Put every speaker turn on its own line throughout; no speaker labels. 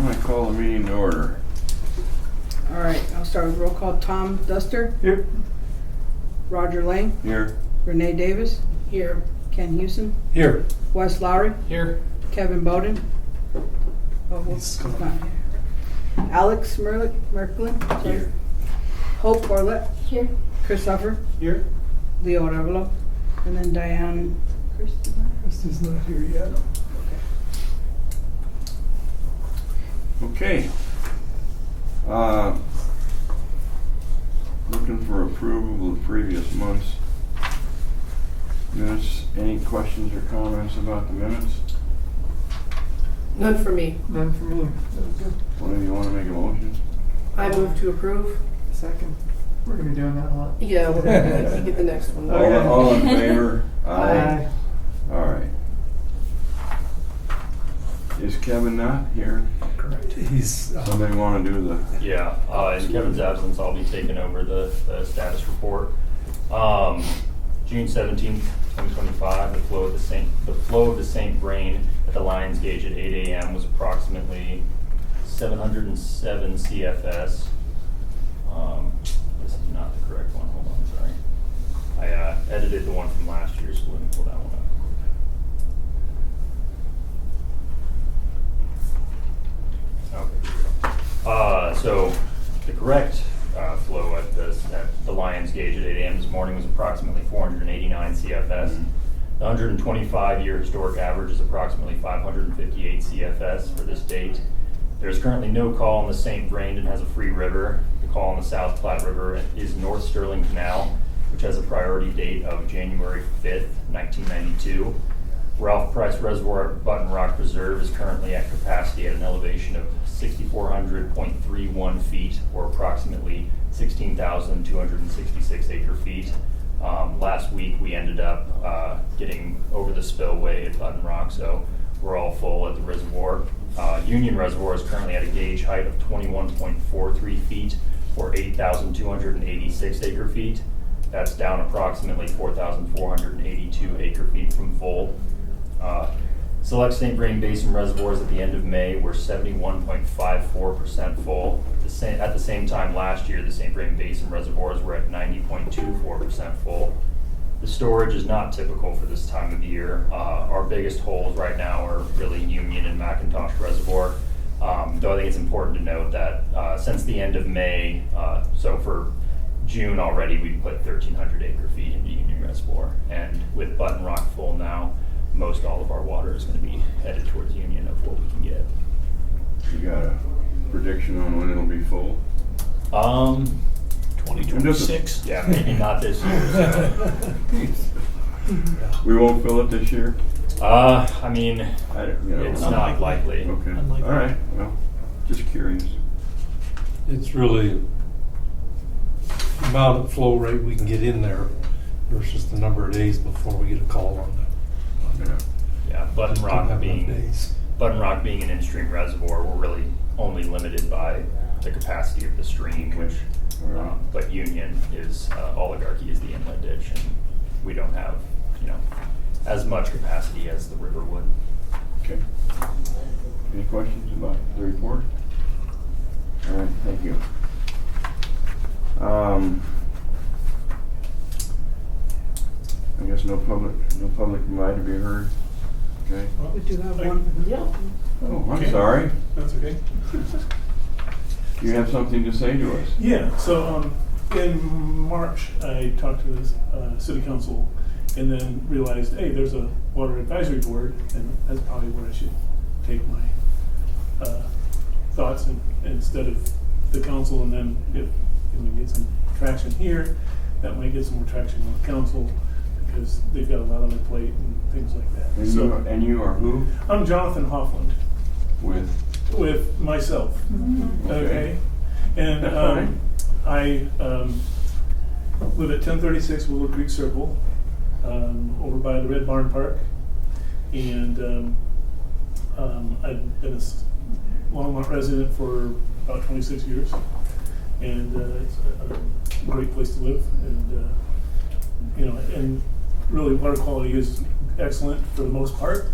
I'm gonna call the meeting to order.
All right, I'll start with roll call. Tom Duster.
Here.
Roger Lang.
Here.
Renee Davis. Here. Ken Houston.
Here.
Wes Lowry.
Here.
Kevin Bowden. Oh,
He's
he's
gone.
not here. Alex Merklin.
Here.
Hope Orlett.
Here.
Chris Suffer.
Here.
Leo Arevalo. And then Diane Christopher.
Kristy's not here yet.
Okay. Looking for approval of the previous month's minutes. Any questions or comments about the minutes?
None for me.
None for me. That was good.
One of you want to make a motion?
I move to approve.
Second. We're gonna be doing that a lot.
Yeah, we're gonna get the next one.
Okay.
All in favor?
Aye.
All right. Is Kevin not here?
Correct. He's.
Somebody want to do the?
Yeah, in Kevin's absence, I'll be taking over the status report. June 17th, 2025, the flow of the St. Vrain at the Lions Gauge at 8 a.m. was approximately 707 CFS. This is not the correct one. Hold on, sorry. I edited the one from last year, so let me pull that one up. Okay, here we go. So the correct flow at the Lions Gauge at 8 a.m. this morning was approximately 489 CFS. The 125-year historic average is approximately 558 CFS for this date. There's currently no call on the St. Vrain and has a free river. The call on the South Platte River is North Sterling Canal, which has a priority date of January 5th, 1992. Ralph Price Reservoir at Button Rock Reserve is currently at capacity at an elevation of 6,400.31 feet, or approximately 16,266 acre feet. Last week we ended up getting over the spillway at Button Rock, so we're all full at the reservoir. Union Reservoir is currently at a gauge height of 21.43 feet, or 8,286 acre feet. That's down approximately 4,482 acre feet from full. Select St. Vrain Basin reservoirs at the end of May were 71.54% full. At the same time last year, the St. Vrain Basin reservoirs were at 90.24% full. The storage is not typical for this time of year. Our biggest holes right now are really Union and McIntosh Reservoir. Though I think it's important to note that since the end of May, so for June already, we put 1,300 acre feet into Union Reservoir. And with Button Rock full now, most all of our water is going to be headed towards Union of what we can get.
You got a prediction on when it'll be full?
2026? Yeah, maybe not this year. So.
We won't fill it this year?
I mean, it's not likely.
Okay, all
Unlikely.
right, well, just curious.
It's really the amount of flow rate we can get in there versus the number of days before we get a call on that.
Yeah.
Yeah, Button
Don't
Rock
have enough days.
being an in-stream reservoir, we're really only limited by the capacity of the stream, which,
Right.
but Union is, Oligarchy is the inlet ditch, and we don't have, as much capacity as the river would.
Okay. Any questions about the report? All right, thank you. I guess no public provide to be heard. Okay.
We do have one.
Yeah.
Oh, I'm sorry.
That's okay.
You have something to say to us?
Yeah, so in March, I talked to the city council and then realized, hey, there's a water advisory board, and that's probably where I should take my thoughts instead of the council, and then if we can get some traction here, that might get some more traction with council, because they've got a lot on their plate and things like that.
And you are who?
I'm Jonathan Hoffland with myself. Okay. And
That's fine.
I live at 1036 Willow Creek Circle, over by the Red Barn Park, and I've been a Longmont resident for about 26 years, and it's a great place to live, and and really water quality is excellent for the most part.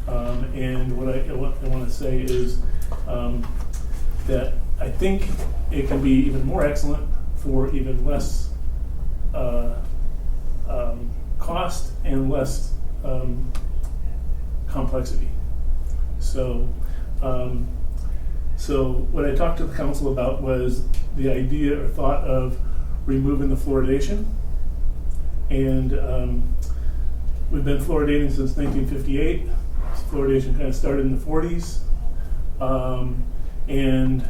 And what I want to say is that I think it can be even more excellent for even less cost and less complexity. So what I talked to the council about was the idea or thought of removing the fluoridation. And we've been fluoridating since 1958. Fluoridation kind of started in the 40s. And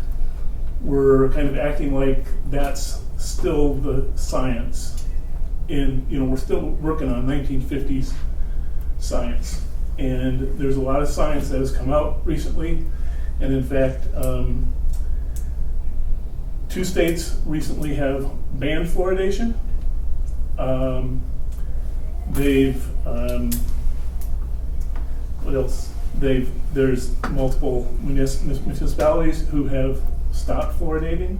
we're kind of acting like that's still the science. We're still working on 1950s science. And there's a lot of science that has come out recently. And in fact, 2 states recently have banned fluoridation. What else? There's multiple municipalities who have stopped fluoridating.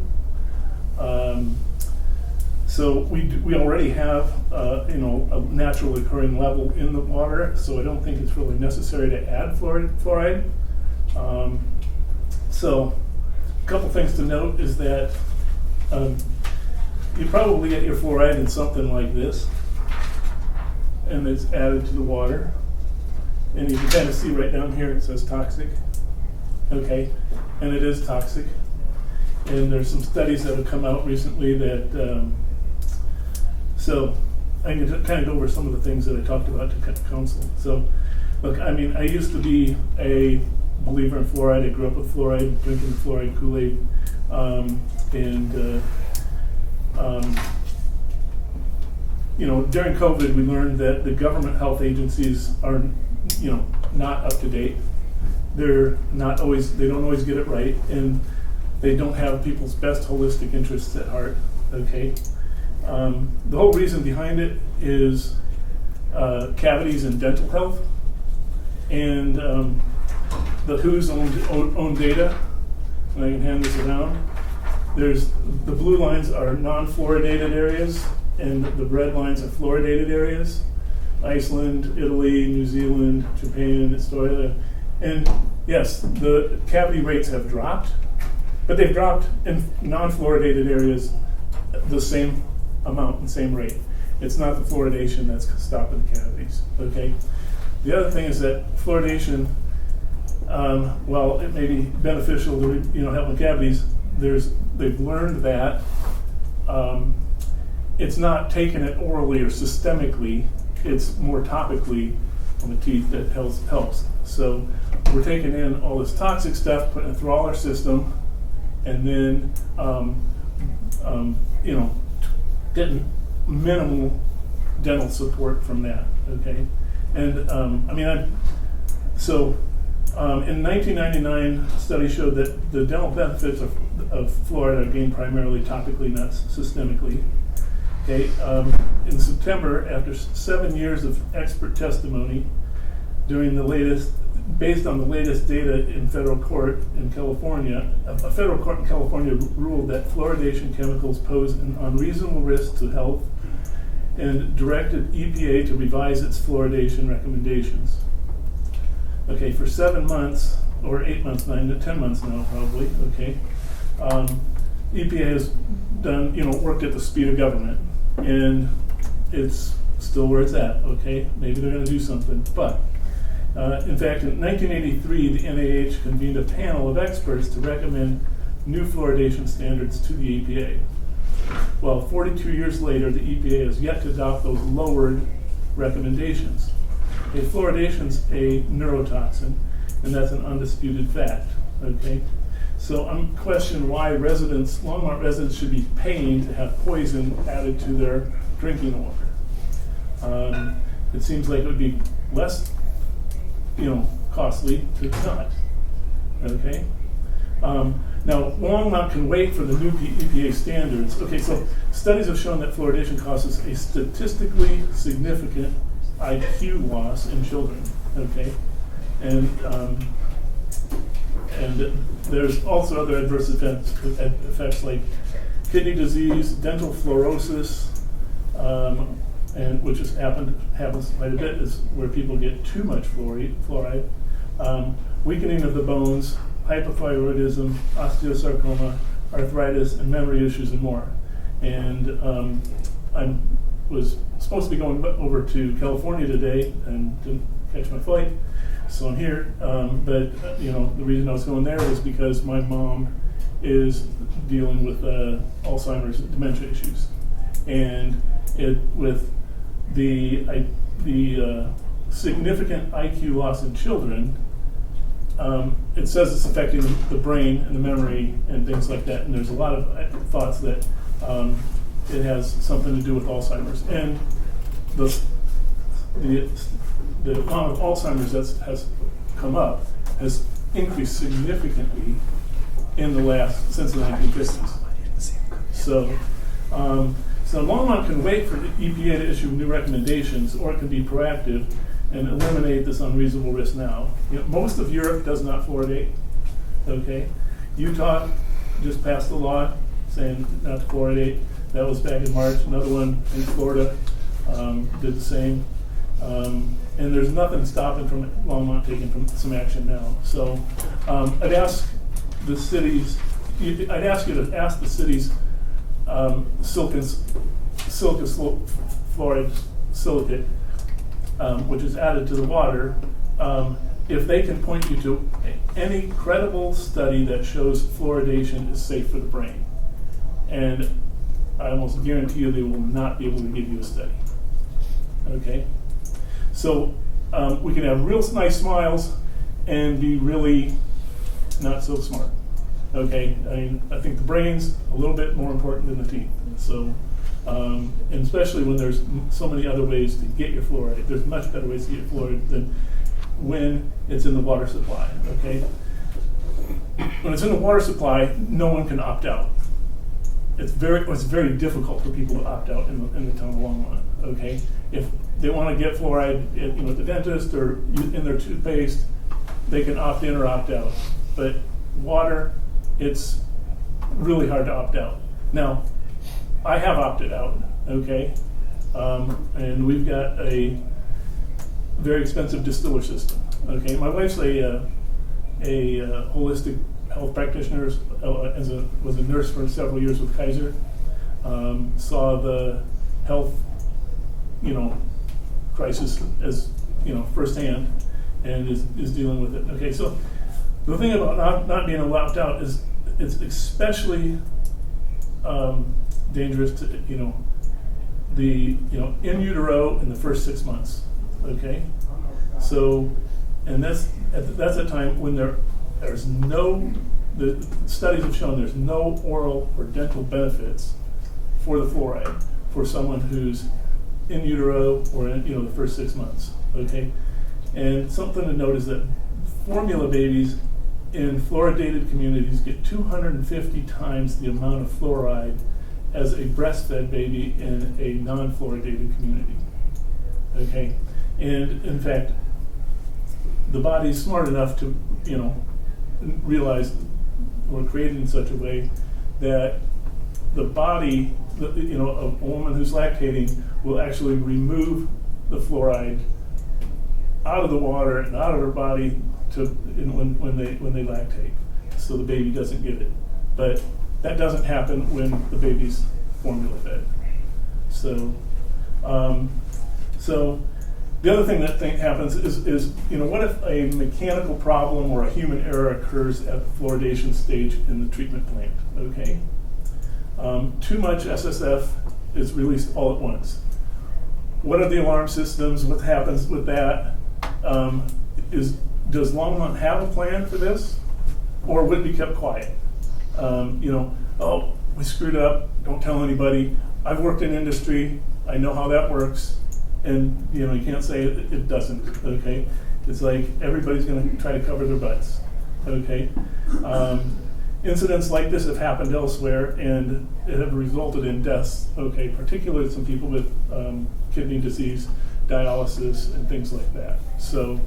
So we already have a naturally occurring level in the water, so I don't think it's really necessary to add fluoride. So a couple things to note is that you probably get your fluoride in something like this, and it's added to the water. And you can kind of see right down here it says toxic. Okay, and it is toxic. And there's some studies that have come out recently that, so I can kind of go over some of the things that I talked about to council. So, look, I mean, I used to be a believer in fluoride. I grew up with fluoride, drinking fluoride Kool-Aid, during COVID, we learned that the government health agencies are, not up to date. They don't always get it right, and they don't have people's best holistic interests at heart. Okay, the whole reason behind it is cavities and dental health, and the WHO's own data. And I can hand this around. The blue lines are non-fluoridated areas, and the red lines are fluoridated areas. Iceland, Italy, New Zealand, Japan, Australia. And yes, the cavity rates have dropped, but they've dropped in non-fluoridated areas the same amount and same rate. It's not the fluoridation that's stopping the cavities, okay? The other thing is that fluoridation, while it may be beneficial to help with cavities, they've learned that it's not taking it orally or systemically, it's more topically on the teeth that helps. So we're taking in all this toxic stuff, putting it through all our system, and then getting minimal dental support from that. Okay, and in 1999, studies showed that the dental benefits of fluoride are gained primarily topically, not systemically. Okay, in September, after 7 years of expert testimony, based on the latest data in federal court in California, a federal court in California ruled that fluoridation chemicals pose an unreasonable risk to health and directed EPA to revise its fluoridation recommendations. Okay, for 7 months, or 8 months, 9 to 10 months now probably, okay, EPA has done, worked at the speed of government, and it's still where it's at, okay? Maybe they're gonna do something, but in fact, in 1983, the NIH convened a panel of experts to recommend new fluoridation standards to the EPA. Well, 42 years later, the EPA has yet to adopt those lowered recommendations. Fluoridation's a neurotoxin, and that's an undisputed fact, okay? So I'm questioning why Longmont residents should be paying to have poison added to their drinking water. It seems like it would be less, costly to not, okay? Now, Longmont can wait for the new EPA standards. Okay, so studies have shown that fluoridation causes a statistically significant IQ loss in children, okay? And there's also other adverse effects like kidney disease, dental fluorosis, and which happens quite a bit, is where people get too much fluoride, weakening of the bones, hypothyroidism, osteosarcoma, arthritis, and memory issues and more. And I was supposed to be going over to California today and didn't catch my flight, so I'm here. But the reason I was going there was because my mom is dealing with Alzheimer's and dementia issues, and with the significant IQ loss in children. It says it's affecting the brain and the memory and things like that, and there's a lot of thoughts that it has something to do with Alzheimer's. And the amount of Alzheimer's that has come up has increased significantly since the 1950s. So Longmont can wait for the EPA to issue new recommendations, or it can be proactive and eliminate this unreasonable risk now. Most of Europe does not fluoridate. Okay, Utah just passed a law saying not to fluoridate. That was back in March. Another one in Florida did the same. And there's nothing stopping from Longmont taking some action now. So I'd ask the cities. I'd ask you to ask the cities silicate fluoride silicate, which is added to the water, if they can point you to any credible study that shows fluoridation is safe for the brain. And I almost guarantee you they will not be able to give you a study. Okay? So we can have real nice smiles and be really not so smart. Okay? I think the brain's a little bit more important than the teeth. So, and especially when there's so many other ways to get your fluoride. There's much better ways to get fluoride than when it's in the water supply. Okay? When it's in the water supply, no one can opt out. It's very difficult for people to opt out in the town of Longmont. Okay, if they want to get fluoride, at the dentist or in their toothpaste, they can opt in or opt out. But water, it's really hard to opt out. Now, I have opted out. Okay, and we've got a very expensive distiller system. Okay, my wife's a holistic health practitioner, was a nurse for several years with Kaiser, saw the health, crisis as, firsthand, and is dealing with it. Okay, so the thing about not being allowed out is it's especially dangerous to, the, in utero in the first 6 months. Okay, so, and that's a time when there's no, the studies have shown there's no oral or dental benefits for the fluoride for someone who's in utero or in the first 6 months. Okay, and something to note is that formula babies in fluoridated communities get 250 times the amount of fluoride as a breastfed baby in a non-fluoridated community. Okay, and in fact, the body's smart enough to realize we're created in such a way that the body, a woman who's lactating will actually remove the fluoride out of the water and out of her body when they lactate, so the baby doesn't get it. But that doesn't happen when the baby's formula fed. So, the other thing that happens is what if a mechanical problem or a human error occurs at the fluoridation stage in the treatment plant? Okay, too much SSF is released all at once. What are the alarm systems? What happens with that? Does Longmont have a plan for this, or would it be kept quiet? Oh, we screwed up. Don't tell anybody. I've worked in industry. I know how that works. And you can't say it doesn't. Okay, it's like everybody's going to try to cover their butts. Okay, incidents like this have happened elsewhere and it have resulted in deaths. Okay, particularly some people with kidney disease, dialysis, and things like that. So,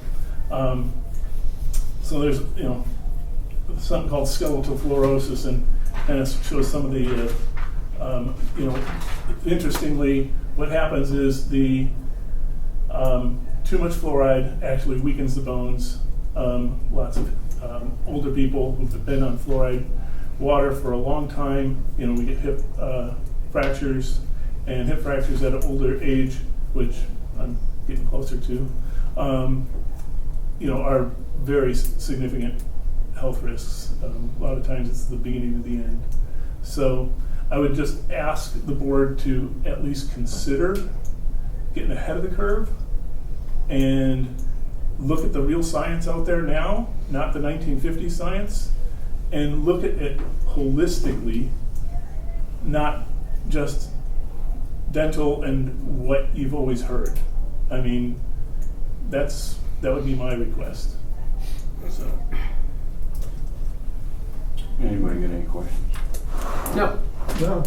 so there's something called skeletal fluorosis, and kind of shows some of the interestingly, what happens is the too much fluoride actually weakens the bones. Lots of older people who've been on fluoride water for a long time. You know, we get hip fractures and hip fractures at an older age, which I'm getting closer to, you know, are very significant health risks. A lot of times it's the beginning of the end. So I would just ask the board to at least consider getting ahead of the curve and look at the real science out there now, not the 1950s science, and look at it holistically, not just dental and what you've always heard. I mean, that would be my request. So.
Anybody got any questions?
No.
No,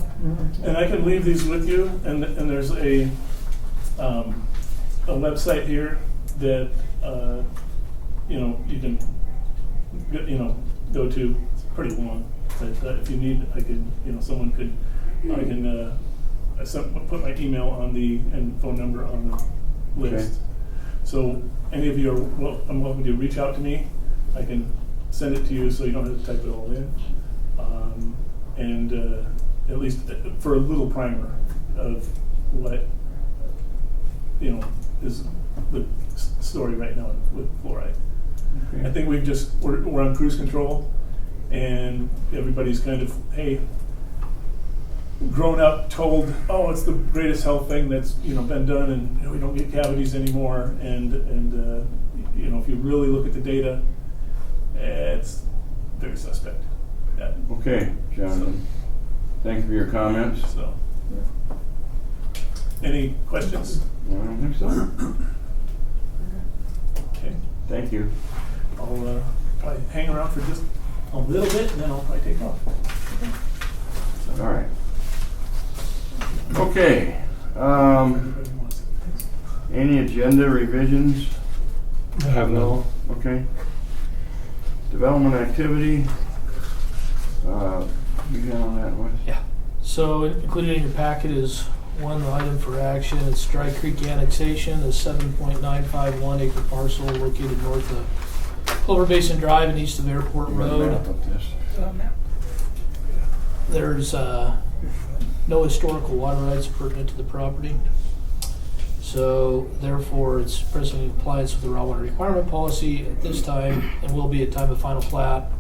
And I can leave these with you, and there's a website here that you know, you can go to. It's pretty long, but if you need, I could, you know, someone could, I can put my email on and phone number on the list.
Okay.
So any of you are I'm welcome to reach out to me. I can send it to you so you don't have to type it all in, and at least for a little primer of what, you know, is the story right now with fluoride.
Okay.
I think we're on cruise control, and everybody's kind of, hey, grown up, told, oh, it's the greatest health thing that's, you know, been done, and you know, we don't get cavities anymore. And you know, if you really look at the data, it's very suspect. Yeah.
Okay, Jonathan. Thank you for your comments.
So, any questions?
I don't think so.
Okay,
Thank you.
I'll probably hang around for just a little bit, and then I'll probably take off. So,
All right. Okay.
everybody wants it.
Any agenda revisions?
I have no.
Okay. Development activity. You got on that one?
Yeah. So included in your packet is one item for action. It's Dry Creek annexation, a 7.951 acre parcel located north of Clover Basin Drive and east of Airport
You got a
Road.
map of this?
There's no historical water rights pertinent to the property. So therefore, it's presently in compliance with the raw water requirement policy at this time, and will be at time of final plat,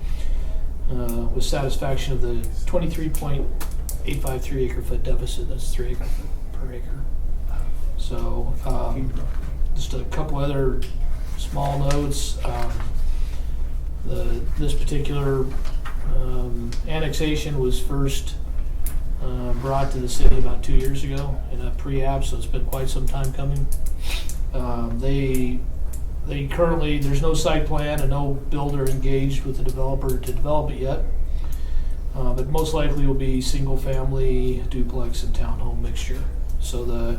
with satisfaction of the 23.853 acre foot deficit. That's 3 acre foot per acre. So just a couple other small notes. This particular annexation was first brought to the city about 2 years ago in a pre-app, so it's been quite some time coming. They currently, there's no site plan and no builder engaged with the developer to develop it yet. But most likely will be single family, duplex and townhome mixture. So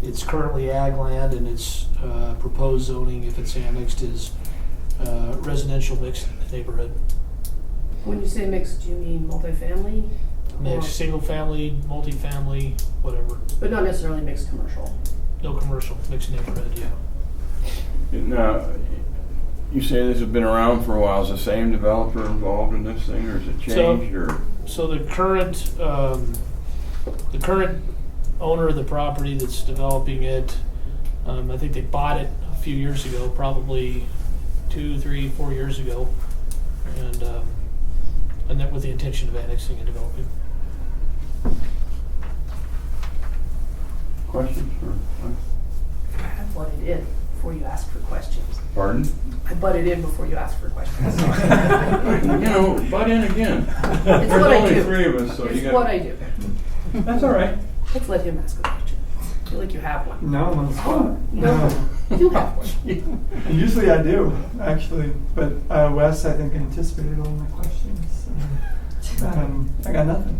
it's currently ag land, and its proposed zoning, if it's annexed, is residential mixed neighborhood.
When you say mixed, do you mean multifamily?
Mixed, single family, multifamily, whatever.
But not necessarily mixed commercial.
No commercial, mixed neighborhood, yeah.
Now, you say this has been around for a while. Is the same developer involved in this thing, or has it changed?
So the current owner of the property that's developing it, I think they bought it a few years ago, probably 2, 3, 4 years ago, and then with the intention of annexing and developing.
Questions?
I butted in before you asked for questions.
Pardon?
I butted in before you asked for questions.
You know, butt in again.
It's
There's
what I
only
do.
3 of us, so you
It's
got.
what I do.
That's all right.
Let's let him ask a question. I feel like you have one.
no, on the spot.
No, you have one.
Usually I do, actually, but Wes, I think, anticipated all my questions. I got nothing.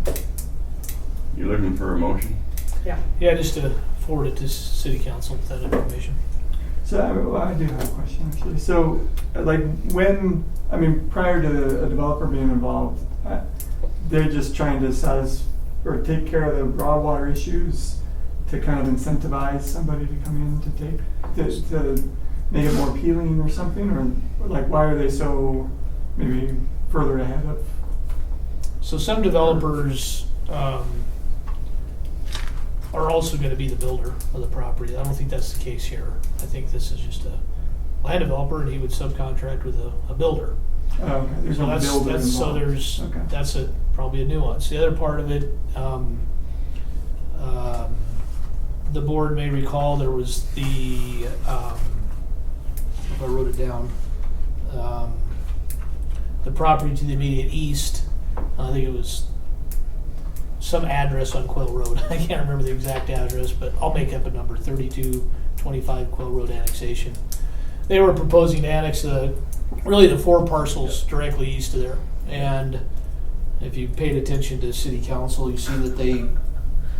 You looking for a motion?
Yeah.
Yeah, just to forward it to city council with that information.
So I do have a question, actually. So, like, prior to a developer being involved, they're just trying to satisfy or take care of the raw water issues to kind of incentivize somebody to come in to make it more appealing or something, or like, why are they so? maybe further ahead of.
So some developers are also going to be the builder of the property. I don't think that's the case here. I think this is just a land developer, and he would subcontract with a builder.
Oh, okay. There's
So
no
that's,
builder
that's so
involved.
there's
Okay.
that's probably a nuance. The other part of it, the board may recall there was the if I wrote it down, the property to the immediate east. I think it was some address on Quill Road. I can't remember the exact address, but I'll make up a number: 3225 Quill Road annexation. They were proposing to annex really the 4 parcels directly east of there. And if you paid attention to city council, you see that they,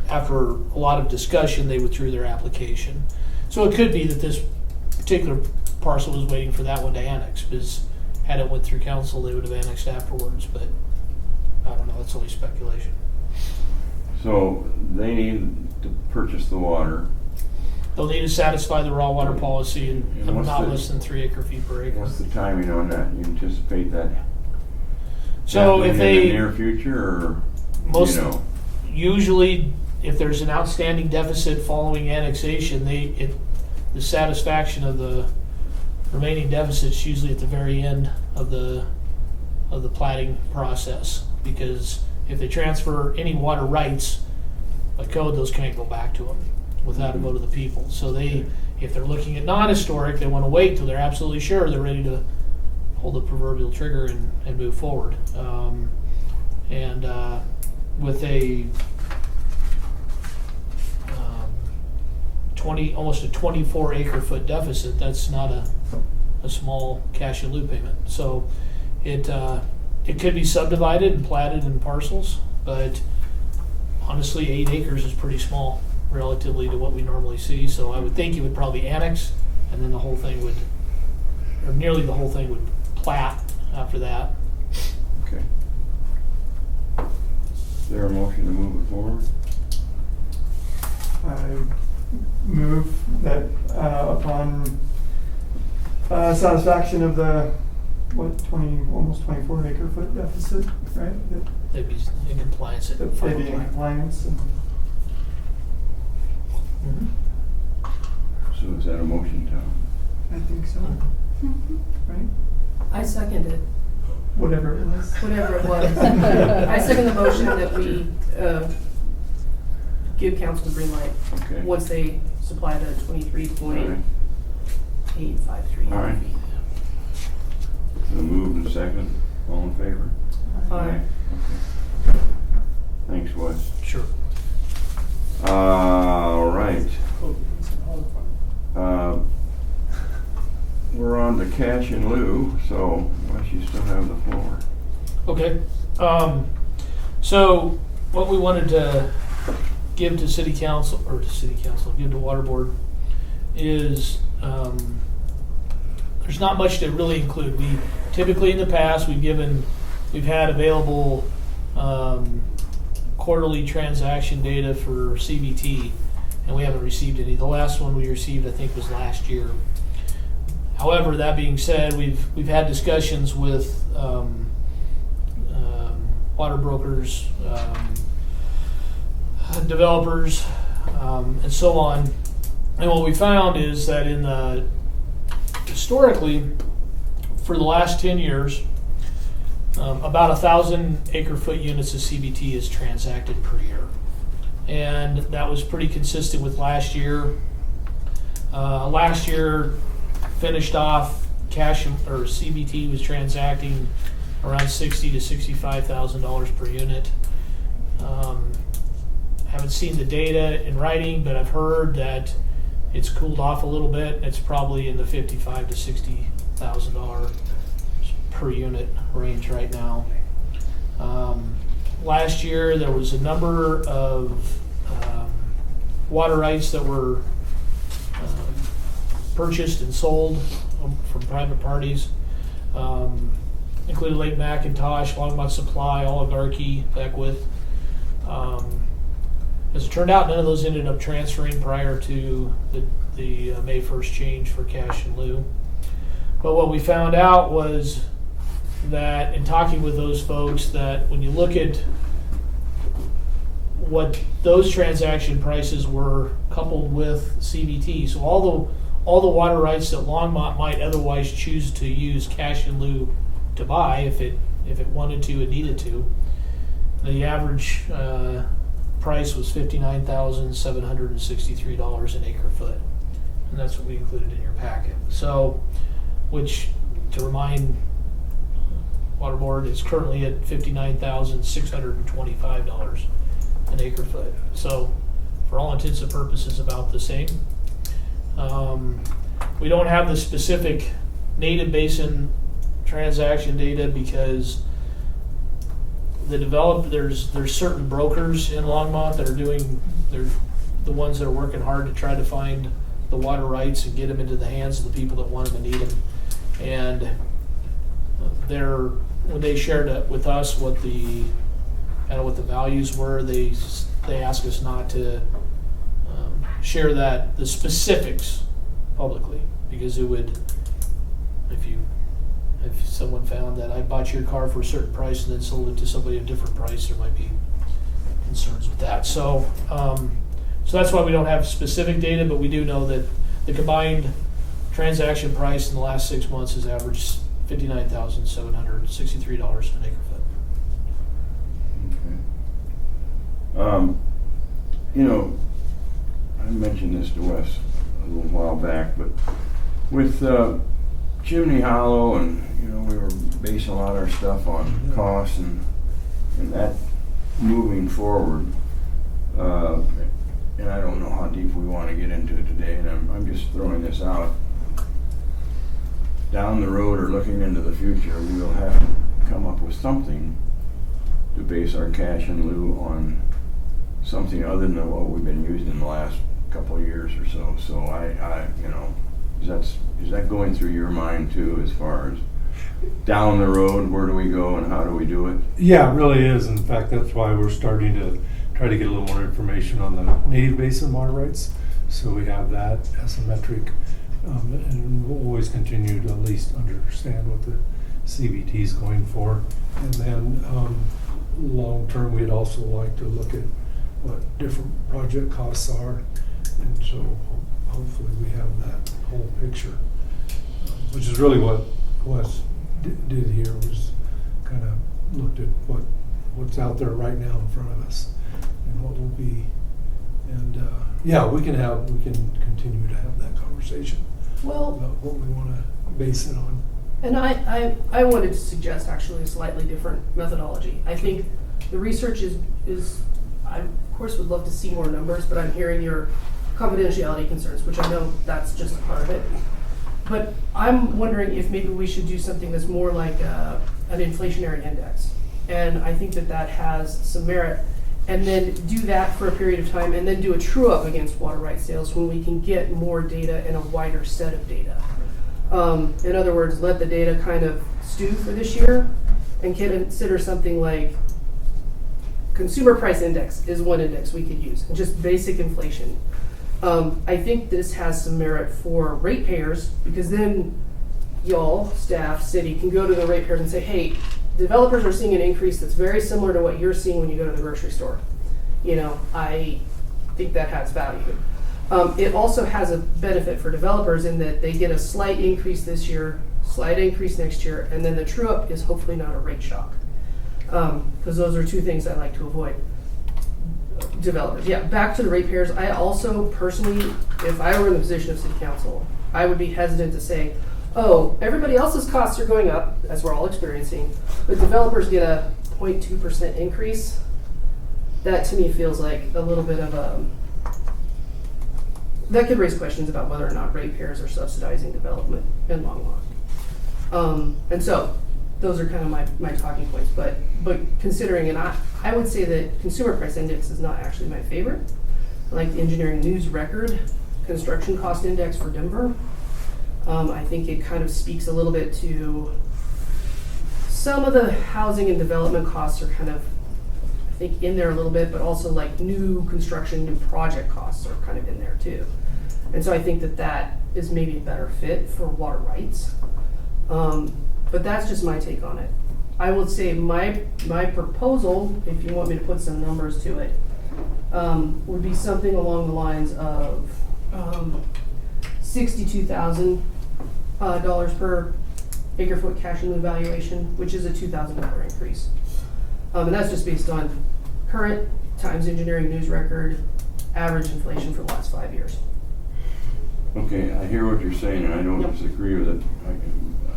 after a lot of discussion, they withdrew their application. So it could be that this particular parcel was waiting for that one to annex, because had it went through council, they would have annexed afterwards, but I don't know, that's only speculation.
So they need to purchase the water.
They'll need to satisfy the raw water policy and
And what's
not
the-
less than 3 acre-feet per acre.
What's the timing on that? You anticipate that
So if
happening in the
they,
near future, or
most,
you know?
usually, if there's an outstanding deficit following annexation, the satisfaction of the remaining deficit's usually at the very end of the plating process, because if they transfer any water rights by code, those can't go back to them without a vote of the people. So if they're looking at non-historic, they want to wait till they're absolutely sure they're ready to pull the proverbial trigger and move forward. With a almost a 24 acre foot deficit, that's not a small cash in lieu payment. So it could be subdivided and platted in parcels, but honestly 8 acres is pretty small relatively to what we normally see. So I would think you would probably annex, and then the whole thing would, or nearly the whole thing would plat after that.
Okay. Is there a motion to move it forward?
I move that upon satisfaction of the, almost 24 acre foot deficit, right?
They'd be in compliance at
That
final
they'd be in
plat.
compliance. And
Mhm.
So is that a motion, Tom?
I think so, right?
I second it,
Whatever it was.
whatever it was. I second the motion that we give council the green light
Okay.
once they supply the 23.853
All right.
feet.
So moved and second. All in favor?
Aye.
Okay. Thanks, Wes.
Sure.
All right. We're on to cash in lieu, so Wes, you still have the floor.
Okay. So what we wanted to give to city council, give to water board is, there's not much to really include. We typically in the past, we've had available quarterly transaction data for CBT, and we haven't received any. The last one we received, I think, was last year. However, that being said, we've had discussions with water brokers, developers, and so on. And what we found is that historically, for the last 10 years, about 1,000 acre foot units of CBT is transacted per year. And that was pretty consistent with last year. Last year finished off CBT was transacting around $60,000 to $65,000 per unit. Haven't seen the data in writing, but I've heard that it's cooled off a little bit. It's probably in the $55,000 to $60,000 per unit range right now. Last year there was a number of water rights that were purchased and sold from private parties, including Lake McIntosh, Longmont Supply, Oligarchy, Beckwith. As it turned out, none of those ended up transferring prior to the May 1st change for cash in lieu. But what we found out was that, in talking with those folks, that when you look at what those transaction prices were coupled with CBT, so all the water rights that Longmont might otherwise choose to use cash in lieu to buy if it wanted to and needed to, the average price was $59,763 an acre foot, and that's what we included in your packet. So, which, to remind Water Board, is currently at $59,625 an acre foot. So, for all intents and purposes, about the same. We don't have the specific native basin transaction data because there's certain brokers in Longmont that they're the ones that are working hard to try to find the water rights and get them into the hands of the people that want them and need them. And when they shared it with us what the values were, they asked us not to share the specifics publicly, because it would, if someone found that I bought your car for a certain price and then sold it to somebody at a different price, there might be concerns with that. So that's why we don't have specific data, but we do know that the combined transaction price in the last 6 months has averaged $59,763 an acre foot.
Okay. I mentioned this to Wes a little while back, but with Chimney Hollow, and we were basing a lot of our stuff on costs and that moving forward. And I don't know how deep we want to get into it today, and I'm just throwing this out. Down the road, or looking into the future, we will have to come up with something to base our cash in lieu on, something other than what we've been using in the last couple of years or so. So is that going through your mind too, as far as down the road, where do we go and how do we do it?
Yeah, it really is. In fact, that's why we're starting to try to get a little more information on the native basin water rights. So we have that as a metric, and we'll always continue to at least understand what the CBT is going for. And then long term, we'd also like to look at what different project costs are, and so hopefully we have that whole picture, which is really what Wes did here, was kind of looked at what's out there right now in front of us and what will be, and we can continue to have that conversation
Well,
about what we want to base it on.
and I wanted to suggest actually a slightly different methodology. I think the research is I of course would love to see more numbers, but I'm hearing your confidentiality concerns, which I know that's just a part of it. But I'm wondering if maybe we should do something that's more like an inflationary index. And I think that has some merit. And then do that for a period of time, and then do a true up against water rights sales when we can get more data and a wider set of data. In other words, let the data kind of stew for this year and consider something like consumer price index is one index we could use, and just basic inflation. I think this has some merit for ratepayers, because then y'all, staff, city, can go to the ratepayers and say, hey, developers are seeing an increase that's very similar to what you're seeing when you go to the grocery store. I think that has value. It also has a benefit for developers in that they get a slight increase this year, slight increase next year, and then the true up is hopefully not a rate shock. Because those are two things I like to avoid. Developers. Yeah, back to the ratepayers. I also personally, if I were in the position of city council, I would be hesitant to say, oh, everybody else's costs are going up, as we're all experiencing, but developers get a 0.2% increase. That to me feels like a little bit of that could raise questions about whether or not ratepayers are subsidizing development in Longmont. And so those are kind of my talking points, but considering, and I would say that consumer price index is not actually my favorite. I like the engineering news record construction cost index for Denver. I think it kind of speaks a little bit to some of the housing and development costs are kind of, I think, in there a little bit, but also like new construction, new project costs are kind of in there too. And so I think that is maybe a better fit for water rights. But that's just my take on it. I would say my proposal, if you want me to put some numbers to it, would be something along the lines of $62,000 per acre foot cash in lieu valuation, which is a $2,000 increase. And that's just based on current Times Engineering News record, average inflation for the last 5 years.
Okay, I hear what you're saying, and I don't
Yep.
disagree with it.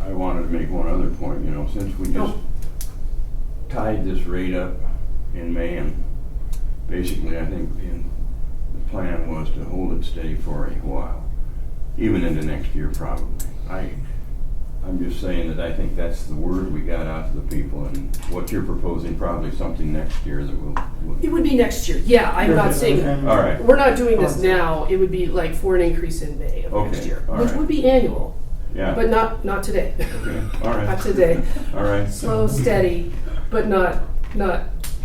I wanted to make one other point, since we just tied this rate up in May, and basically I think the plan was to hold it steady for a while, even into next year probably. I'm just saying that I think that's the word we got out to the people, and what you're proposing, probably something next year that will.
It would be next year. Yeah, I'm not saying,
All right.
we're not doing this now. It would be like for an increase in May of next
Okay,
year,
all
which
right.
would be annual,
Yeah.
but not today.
Okay, all right.
Not today.
All right.
Slow, steady, but not,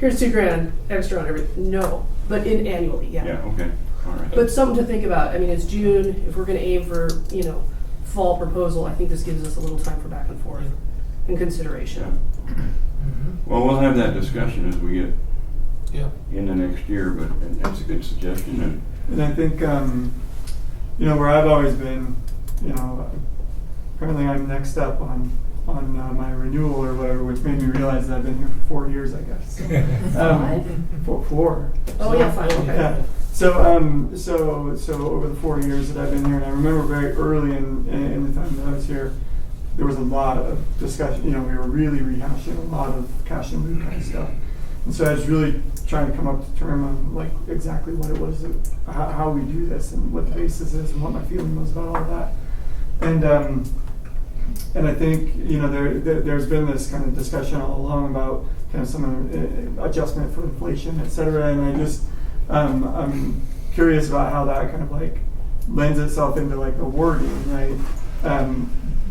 here's $2,000 extra on everything. No, but annually, yeah.
Yeah, okay, all right.
But something to think about. I mean, it's June. If we're going to aim for, fall proposal, I think this gives us a little time for back and forth and consideration.
Well, we'll have that discussion as we get
Yeah.
into next year, but and that's a good suggestion.
And I think, where I've always been, apparently I'm next up on my renewal or whatever, which made me realize that I've been here for 4 years, I guess. So, four.
Oh, yeah, fine, okay.
Yeah. So over the 4 years that I've been here, and I remember very early in the time that I was here, there was a lot of discussion. We were really rehashing a lot of cash and loot kind of stuff. And so I was really trying to come up to term on like exactly what it was, how we do this, and what the basis is, and what my feeling was about all that. And I think there's been this kind of discussion all along about kind of some adjustment for inflation, et cetera. And I just I'm curious about how that kind of like lends itself into like the wording, right?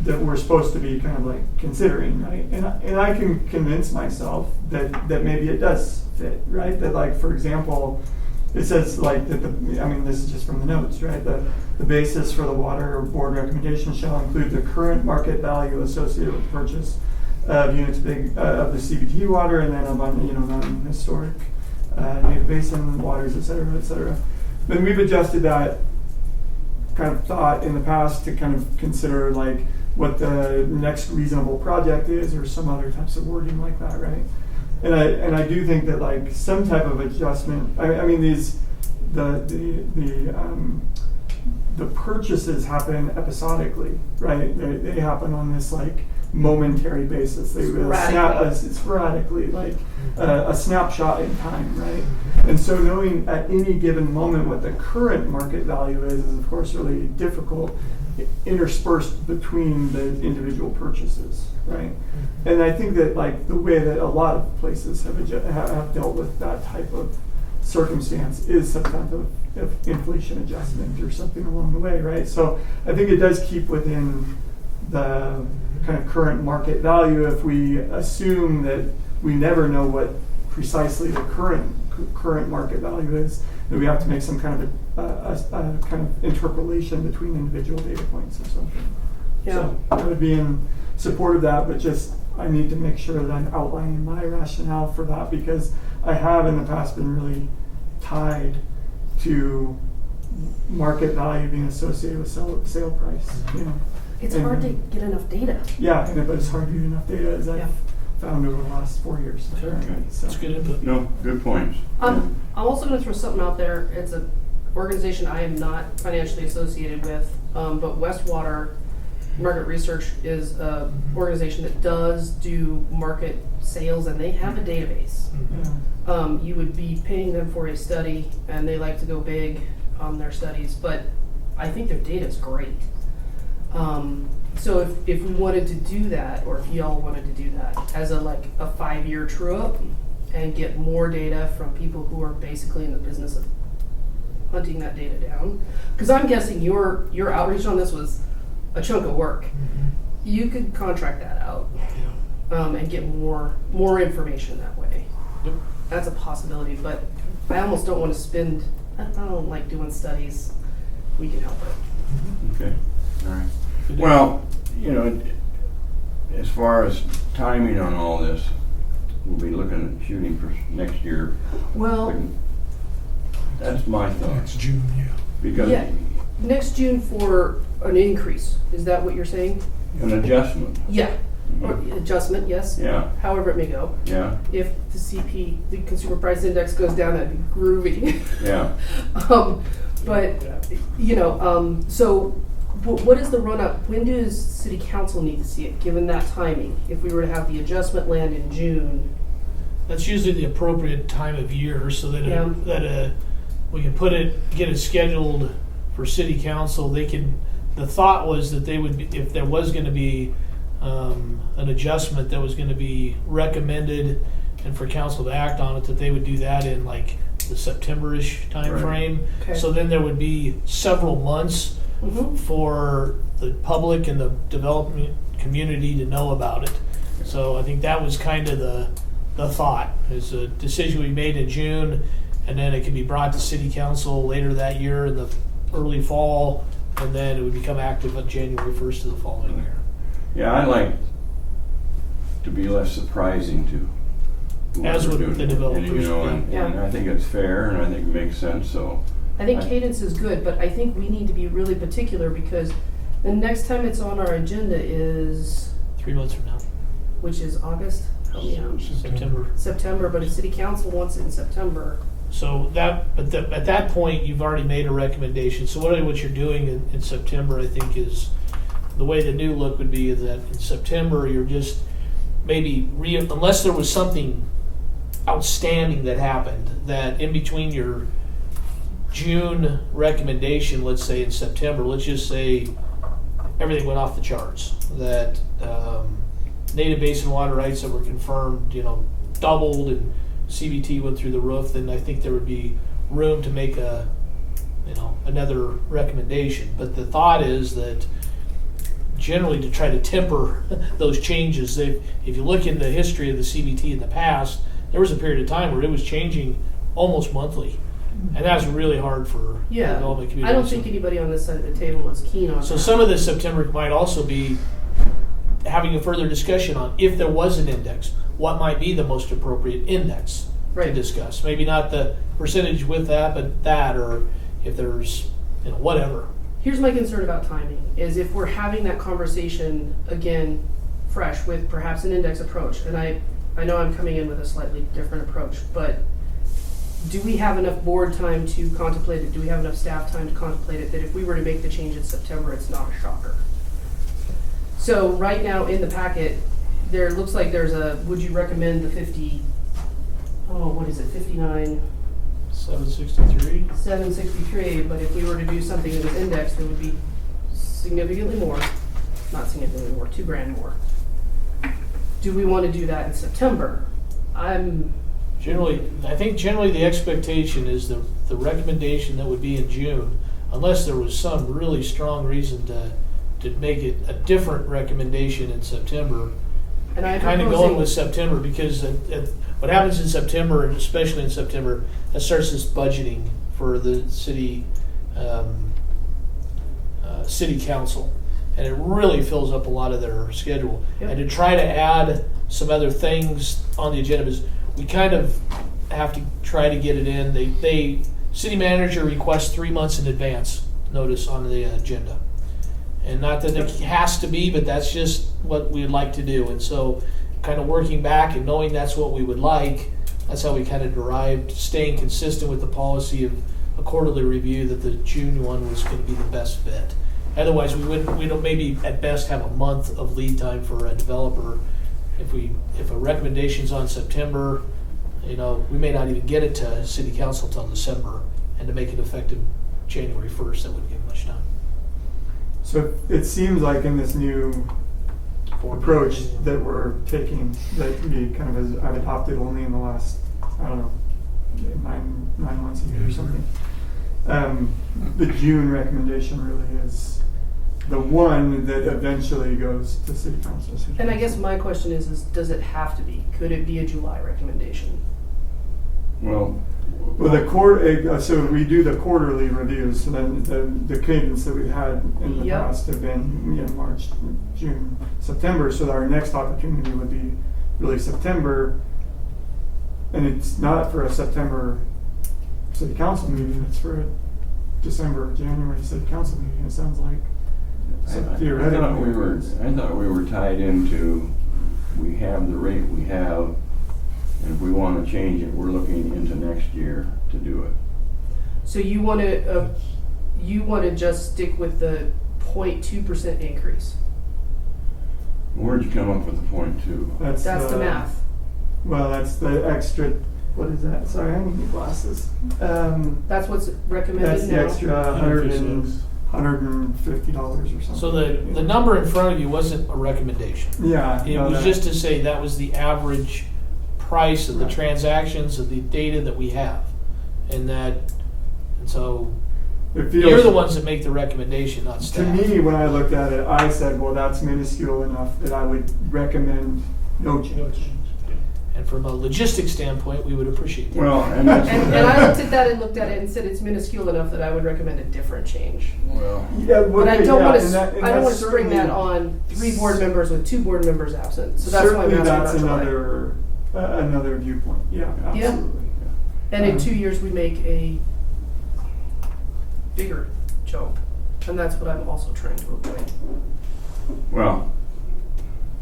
That we're supposed to be kind of like considering, right? And I can convince myself that maybe it does fit, right? That like, for example, it says like that this is just from the notes, right? The basis for the water board recommendation shall include the current market value associated with the purchase of units of the CBT water, and then non-historic native basin waters, et cetera, et cetera. Then we've adjusted that kind of thought in the past to kind of consider like what the next reasonable project is, or some other types of wording like that, right? And I do think that like some type of adjustment. The purchases happen episodically, right? They happen on this like momentary basis. They sporadically, like a snapshot in time, right? And so knowing at any given moment what the current market value is of course really difficult, interspersed between the individual purchases, right? And I think that like the way that a lot of places have dealt with that type of circumstance is some type of inflation adjustment or something along the way, right? So I think it does keep within the kind of current market value if we assume that we never know what precisely the current market value is, that we have to make some kind of a kind of interpolation between individual data points or something.
Yeah.
So I would be in support of that, but just I need to make sure that I'm outlining my rationale for that, because I have in the past been really tied to market value being associated with sale price.
It's
And,
hard to get enough data.
Yeah, but it's hard to get enough data, as I've
Yeah.
found over the last 4 years.
Sure.
apparently. So.
That's good input.
No, good points.
I'm also going to throw something out there. It's an organization I am not financially associated with, but Westwater Market Research is an organization that does do market sales, and they have a database.
Yeah.
You would be paying them for a study, and they like to go big on their studies, but I think their data is great. So if we wanted to do that, or if y'all wanted to do that as a 5-year true-up and get more data from people who are basically in the business of hunting that data down, because I'm guessing your outreach on this was a chunk of work. You could contract that out and get more information that way.
Yep.
That's a possibility, but I almost don't want to spend. I don't like doing studies. We can help it.
Okay, all right. Well, as far as timing on all this, we'll be looking at shooting for next year.
Well,
That's my thought.
Next June, yeah.
Because
yeah, next June for an increase, is that what you're saying?
an adjustment.
Yeah, or
Mhm.
adjustment, yes.
Yeah,
However it may go.
yeah,
If the CP, the Consumer Price Index goes down, that'd be groovy.
yeah.
But, you know, so what is the run-up? When does City Council need to see it, given that timing? If we were to have the adjustment land in June?
That's usually the appropriate time of year, so that,
Yeah.
we can get it scheduled for city council. The thought was that they would, if there was gonna be, an adjustment that was gonna be recommended and for council to act on it, that they would do that in like the September-ish timeframe.
Okay.
So then there would be several months
Mhm.
for the public and the development community to know about it. So I think that was kind of the thought, is a decision we made in June, and then it could be brought to city council later that year in the early fall, and then it would become active on January 1st of the following year.
Yeah, I like to be less surprising to
As
whoever
with
doing
the
it.
developers,
And, you know, and
yeah.
I think it's fair and I think it makes sense, so.
I think cadence is good, but I think we need to be really particular because the next time it's on our agenda is,
3 months from now,
which is August? Help me out.
September.
September, but if city council wants it in September.
So at that point, you've already made a recommendation. So what you're doing in September, I think, is the way the new look would be is that in September, you're just maybe, unless there was something outstanding that happened, that in between your June recommendation, let's say in September, let's just say everything went off the charts, that native basin water rights that were confirmed, doubled, and CBT went through the roof, then I think there would be room to make another recommendation. But the thought is that generally to try to temper those changes, if you look in the history of the CBT in the past, there was a period of time where it was changing almost monthly. And that's really hard for the
Yeah,
development community.
I don't think anybody on this side of the table is keen on
So
that.
some of this September might also be having a further discussion on if there was an index, what might be the most appropriate index to
Right.
discuss. Maybe not the percentage with that, but that, or if there's, whatever.
Here's my concern about timing, is if we're having that conversation again, fresh, with perhaps an index approach, and I know I'm coming in with a slightly different approach, but do we have enough board time to contemplate it? Do we have enough staff time to contemplate it, that if we were to make the change in September, it's not a shocker? So right now in the packet, there looks like there's would you recommend the 59,
763?
763, but if we were to do something that was indexed, it would be significantly more, not significantly more, $2,000 more. Do we want to do that in September?
I think generally the expectation is the recommendation that would be in June, unless there was some really strong reason to make it a different recommendation in September.
And I'm
Kind of
proposing-
going with September because what happens in September, and especially in September, that starts this budgeting for the city council, and it really fills up a lot of their schedule.
Yep.
And to try to add some other things on the agenda, is we kind of have to try to get it in. They city manager requests 3 months in advance notice on the agenda. And not that it has to be, but that's just what we'd like to do. And so kind of working back and knowing that's what we would like, that's how we kind of derived staying consistent with the policy of a quarterly review, that the June one was going to be the best fit. Otherwise, we don't maybe at best have a month of lead time for a developer. If a recommendation's on September, we may not even get it to city council till December, and to make it effective January 1st, that wouldn't give much time.
So it seems like in this new approach that we're taking, that we kind of have adopted only in the last, I don't know, 9 months, a year or something. The June recommendation really is the one that eventually goes to city council.
And I guess my question is does it have to be? Could it be a July recommendation?
Well,
Well, so we do the quarterly reviews, so then the cadence that we've had in the
Yep.
past have been, March, June, September, so our next opportunity would be really September. And it's not for a September city council meeting, it's for a December, January city council meeting, it sounds like. So
I
theoretically.
thought we were tied into, we have the rate we have, and if we want to change it, we're looking into next year to do it.
So you want to just stick with the 0.2% increase?
Where'd you come up with the 0.2?
That's the math.
Well, that's the extra, what is that? Sorry, I need new glasses.
That's what's recommended
That's the
now?
extra $150 or something.
So the number in front of you wasn't a recommendation.
Yeah.
It
no,
was
that-
just to say that was the average price of the
Right.
transactions of the data that we have. And so
It
you're
feels,
the ones that make the recommendation, not
to
staff.
me, when I looked at it, I said, well, that's minuscule enough that I would recommend no change.
And from a logistics standpoint, we would appreciate that.
Well, and that's.
And I looked at it and said it's minuscule enough that I would recommend a different change.
Well,
Yeah, well,
But I don't
yeah,
want
and that- and
to. I don't want
that's
to spring that
certainly-
on 3 board members with 2 board members absent. So that's why I'm
Certainly,
asking
that's
about July.
another viewpoint. Yeah,
Yeah.
absolutely.
And in 2 years, we make a bigger jump, and that's what I'm also trying to avoid.
well,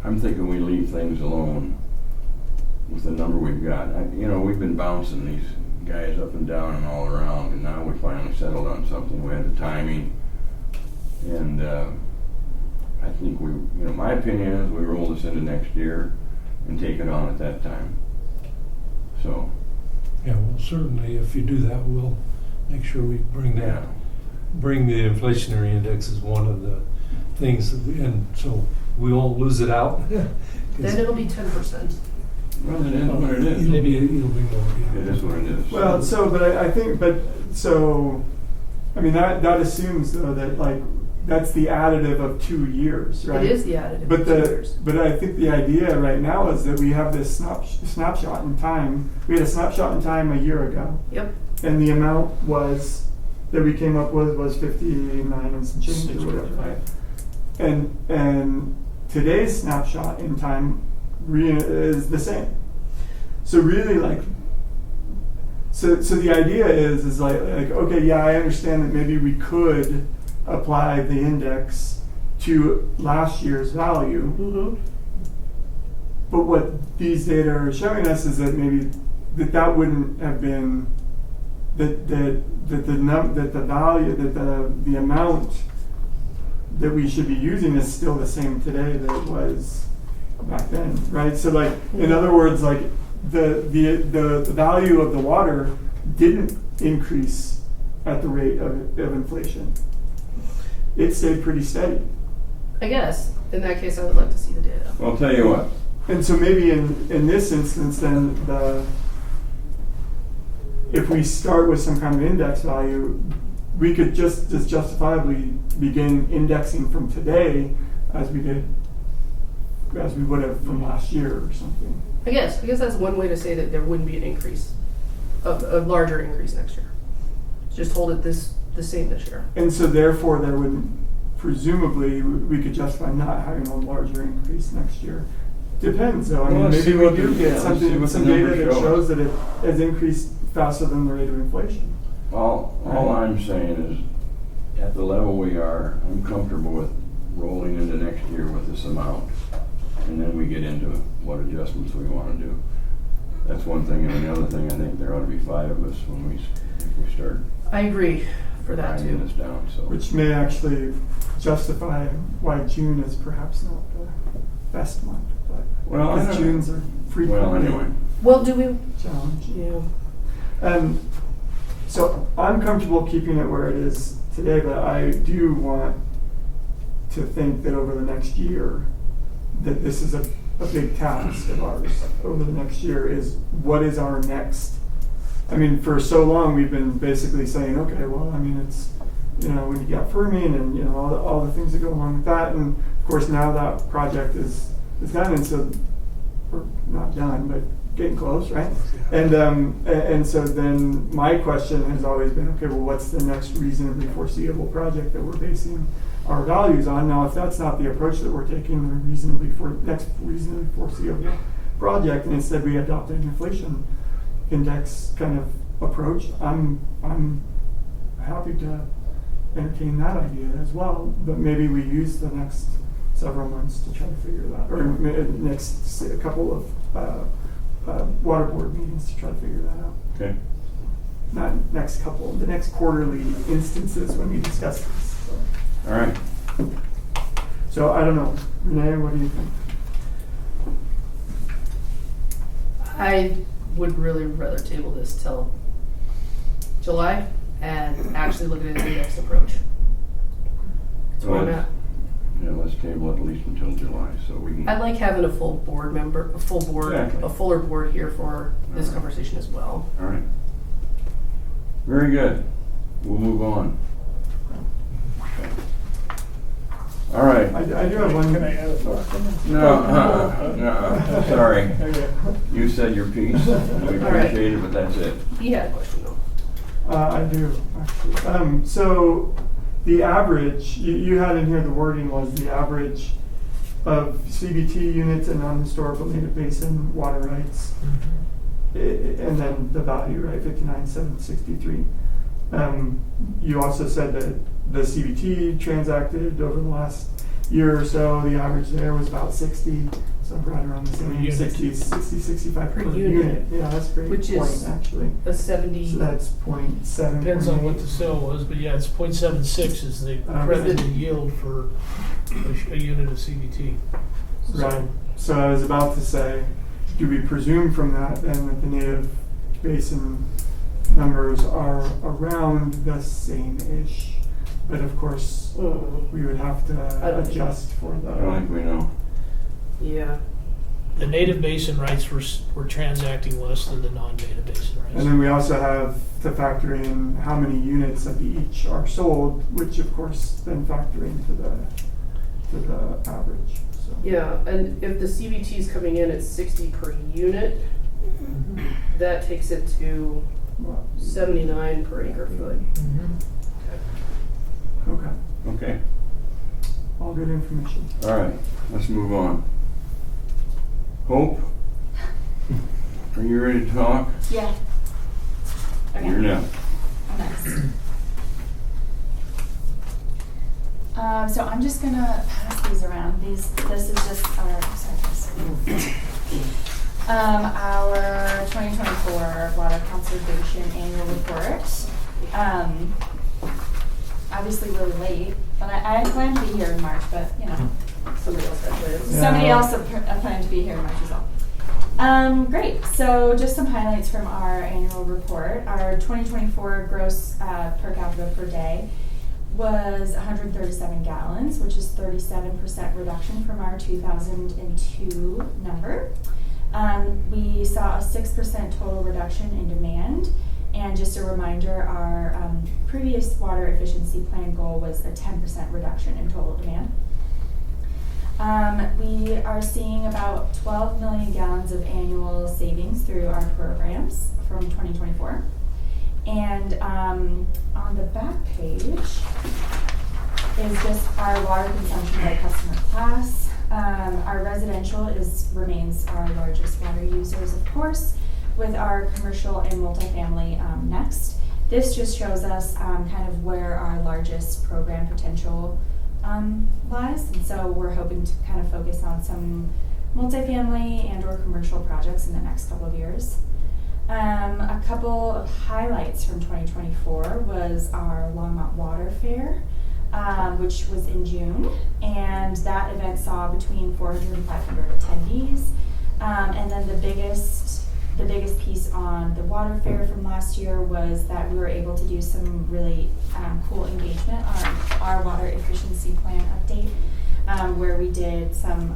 I'm thinking we leave things alone with the number we've got. We've been bouncing these guys up and down and all around, and now we finally settled on something. We had the timing, and I think my opinion is we roll this into next year and take it on at that time. So,
Yeah, well, certainly, if you do that, we'll make sure we bring
yeah.
bring the inflationary index as one of the things, and so we won't lose it out. 'Cause
Then it'll be 10%.
Well, it is what it is.
It'll be more.
It is what it is.
Well, but I think, I mean, that assumes though that that's the additive of 2 years, right?
It is the additive.
But
of 2 years.
but I think the idea right now is that we have this snapshot in time. We had a snapshot in time a year ago,
Yep.
and the amount that we came up with was 59 and some change or whatever, right? And today's snapshot in time is the same. So really, so the idea is like okay, yeah, I understand that maybe we could apply the index to last year's value,
Mm-hmm.
but what these data are showing us is that maybe that wouldn't have been that the value the amount that we should be using is still the same today that it was back then, right? So in other words, the value of the water didn't increase at the rate of inflation. It stayed pretty steady.
I guess in that case, I would like to see the data.
Well, I'll tell you what.
And so maybe in this instance, then if we start with some kind of index value, we could just as justifiably begin indexing from today as we would have from last year or something.
I guess that's one way to say that there wouldn't be an increase, a larger increase next year. Just hold it the same this year.
And so therefore there would, presumably, we could justify not having a larger increase next year. Depends though, I mean,
Well, let's
maybe
see
we
what
do
the-
get
yeah, let's see what the
some data
numbers
that
show.
shows that it has increased faster than the rate of inflation.
All I'm saying is, at the level we are, I'm comfortable with rolling into next year with this amount. And then we get into what adjustments we want to do. That's one thing, and the other thing, I think there ought to be 5 of us if we start
I agree for that
grinding
too.
this down, so.
Which may actually justify why June is perhaps not the best month, but
Well, I
because
don't-
Junes are frequently
Well, anyway.
Well, do we?
challenging.
Yeah.
So I'm comfortable keeping it where it is today, but I do want to think that over the next year, that this is a big task of ours over the next year is what is our next. I mean, for so long we've been basically saying, okay, well, I mean, it's, when you got firming and, all the things that go along with that. And of course now that project is done, and so we're not done, but getting close, right? And so then my question has always been, okay, well, what's the next reasonably foreseeable project that we're basing our values on? Now, if that's not the approach that we're taking, the next reasonably foreseeable project, and instead we adopt an inflation index kind of approach, I'm happy to entertain that idea as well. But maybe we use the next several months to try to figure that, or next a couple of water board meetings to try to figure that out.
Okay.
Not next couple, the next quarterly instances when we discuss this.
All right.
So I don't know, Renee, what do you think?
I would really rather table this till July and actually look at an index approach. That's where I'm at.
Yeah, let's table it at least until July, so we can.
I'd like having a full board member,
Exactly.
a fuller board here for this
Alright.
conversation as well.
All right. Very good. We'll move on. Okay. All right.
I do have one.
Can I add a thought?
No, sorry.
Okay.
You said your piece. We
right.
appreciate it, but that's it.
He had a question though.
I do, actually. So the average, you had in here, the wording was the average of CBT units and non-historical native basin water rights. And then the value, right, 59,763. You also said that the CBT transacted over the last year or so, the average there was about 60, so right around the
Per
same,
unit.
65
Per
per
unit.
unit. Yeah, that's a great
Which
point,
is
actually.
A 70.
So that's 0.7.
Depends on what the sale was, but yeah, it's 0.76 is the credited yield for a unit of CBT.
Right. So I was about to say, do we presume from that then that the native basin numbers are around the same-ish? But of course, we would have
I
to
don't
adjust for
I don't think
the.
we know.
Yeah.
The native basin rights were transacting less than the non-native basin rights.
And then we also have to factor in how many units of each are sold, which of course then factor into the average. So.
Yeah, and if the CBT is coming in at 60 per unit, that takes it to 79 per acre foot.
Okay.
Okay.
All good information.
All right. Let's move on. Hope, are you ready to talk?
Yeah. Okay.
You're now.
I'm next. So I'm just gonna pass these around. This is just our, our 2024 Water Conservation Annual Report. Obviously really late, but I planned to be here in March, but you know.
Somebody else had plans.
Yeah.
Somebody else planned to be here in March as well. Great. So just some highlights from our annual report. Our 2024 gross per capita per day was 137 gallons, which is 37% reduction from our 2002 number. We saw a 6% total reduction in demand. And just a reminder, our previous water efficiency plan goal was a 10% reduction in total demand. We are seeing about 12 million gallons of annual savings through our programs from 2024. And on the back page is just our water consumption by customer class. Our residential remains our largest water users, of course, with our commercial and multifamily next. This just shows us kind of where our largest program potential lies, and so we're hoping to kind of focus on some multifamily and or commercial projects in the next couple of years. A couple of highlights from 2024 was our Longmont Water Fair, which was in June, and that event saw between 400 and 500 attendees. And then the biggest piece on the water fair from last year was that we were able to do some really cool engagement on our water efficiency plan update, where we did some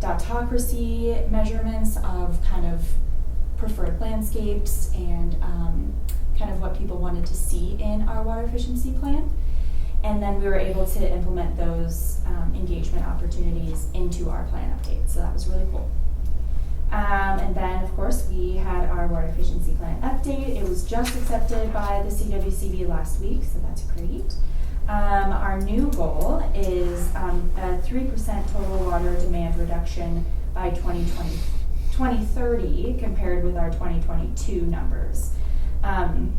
dotocracy measurements of kind of preferred landscapes and kind of what people wanted to see in our water efficiency plan. And then we were able to implement those engagement opportunities into our plan update. So that was really cool. And then, of course, we had our water efficiency plan update. It was just accepted by the CWCB last week, so that's great. Our new goal is a 3% total water demand reduction by 2030 compared with our 2022 numbers. And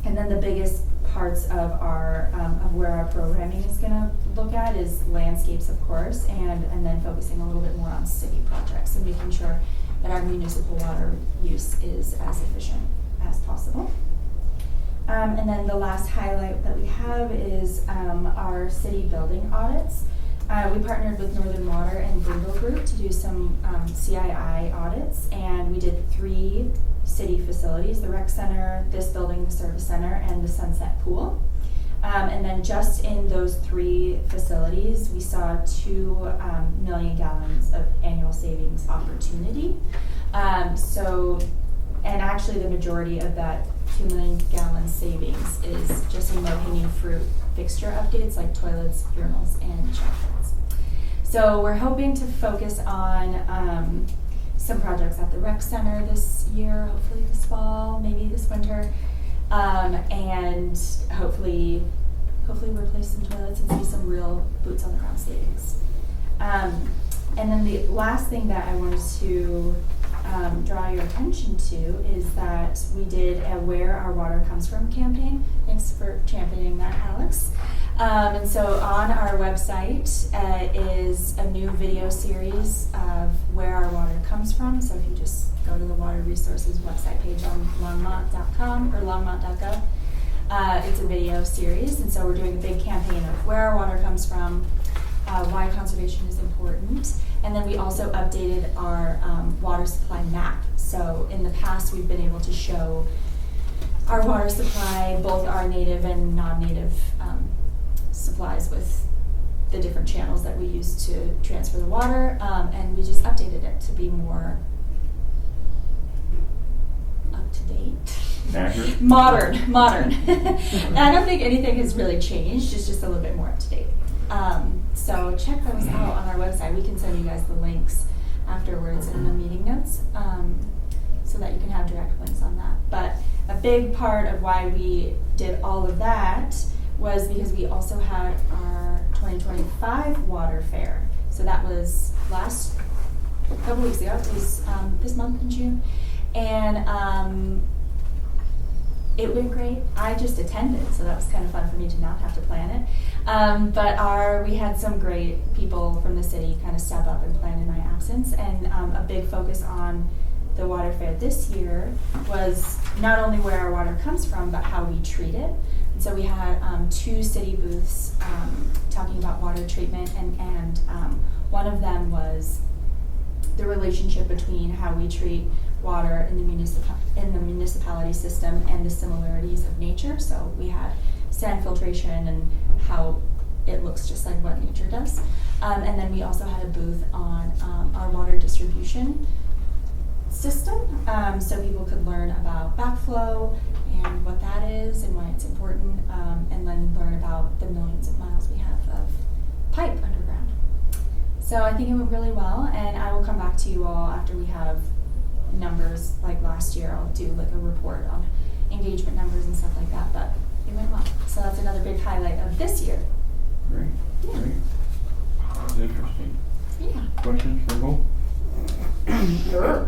then the biggest parts of our of where our programming is going to look at is landscapes, of course, and then focusing a little bit more on city projects and making sure that our municipal water use is as efficient as possible. And then the last highlight that we have is our city building audits. We partnered with Northern Water and Dingle Group to do some CII audits, and we did 3 city facilities: the rec center, this building, the service center, and the Sunset Pool. And then just in those 3 facilities, we saw 2 million gallons of annual savings opportunity. And actually the majority of that 2 million gallon savings is just in low-hanging fruit fixture updates like toilets, urinals, and showers. So we're hoping to focus on some projects at the rec center this year, hopefully this fall, maybe this winter, and hopefully replace some toilets and see some real boots on the ground savings. And then the last thing that I wanted to draw your attention to is that we did a Where Our Water Comes From campaign. Thanks for championing that, Alex. And so on our website is a new video series of where our water comes from. So if you just go to the Water Resources website page on longmont.com or longmont.gov, it's a video series. And so we're doing a big campaign of where our water comes from, why conservation is important. And then we also updated our water supply map. So in the past, we've been able to show our water supply, both our native and non-native supplies with the different channels that we use to transfer the water. And we just updated it to be more up to date.
Accurate?
Modern. And I don't think anything has really changed. It's just a little bit more up to date. So check those out on our website. We can send you guys the links afterwards in the meeting notes, so that you can have direct links on that. But a big part of why we did all of that was because we also had our 2025 water fair. So that was a couple weeks ago. It was this month in June. And it went great. I just attended, so that was kind of fun for me to not have to plan it. But we had some great people from the city kind of step up and plan in my absence. And a big focus on the water fair this year was not only where our water comes from, but how we treat it. And so we had 2 city booths talking about water treatment, and one of them was the relationship between how we treat water in the municipality system and the similarities of nature. So we had sand filtration and how it looks just like what nature does. And then we also had a booth on our water distribution system, so people could learn about backflow and what that is and why it's important, and then learn about the millions of miles we have of pipe underground. So I think it went really well, and I will come back to you all after we have numbers like last year. I'll do like a report on engagement numbers and stuff like that, but it went well. So that's another big highlight of this year.
Great.
Yeah.
Great. That's interesting.
Yeah.
Questions for Nicole?
Sure.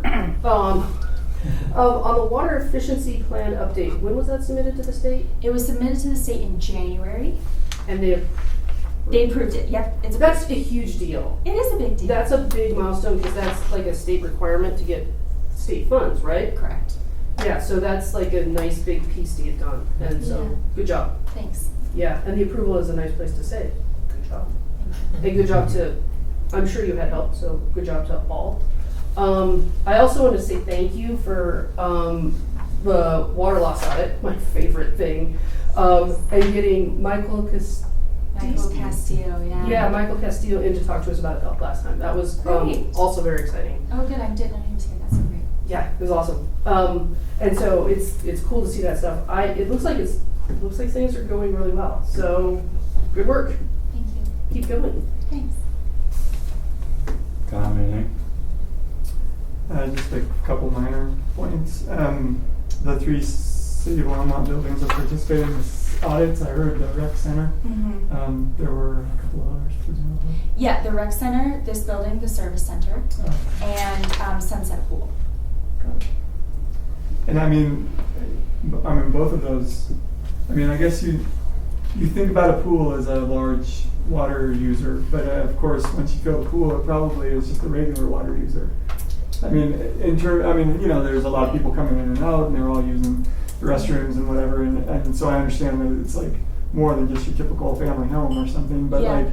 On the water efficiency plan update, when was that submitted to the state?
It was submitted to the state in January.
And they
approved it. Yep.
That's a huge deal.
It is a big deal.
That's a big milestone because that's like a state requirement to get state funds, right?
Correct.
Yeah, so that's like a nice big piece to get done. And so,
Yeah.
good job.
Thanks.
Yeah, and the approval is a nice place to say, good job. And good job to, I'm sure you had help, so good job to all. I also want to say thank you for the water loss audit, my favorite thing, and getting Michael
Castillo, yeah.
Yeah, Michael Castillo in to talk to us about it last time. That was
Great.
also very exciting.
Oh, good. I didn't know he was here. That's so great.
Yeah, it was awesome. And so it's cool to see that stuff. It looks like things are going really well. So good work.
Thank you.
Keep going.
Thanks.
Tom, anything?
Just a couple minor points. The 3 City of Longmont buildings that participated in this audits, I heard the rec center.
Mhm.
There were a couple of others, presumably.
Yeah, the rec center, this building, the service center, and Sunset Pool.
Got it. And I mean, both of those, I guess you think about a pool as a large water user, but of course, once you fill a pool, it probably is just a regular water user. There's a lot of people coming in and out, and they're all using the restrooms and whatever, and so I understand that it's like more than just your typical family home or something, but
Yeah.
like,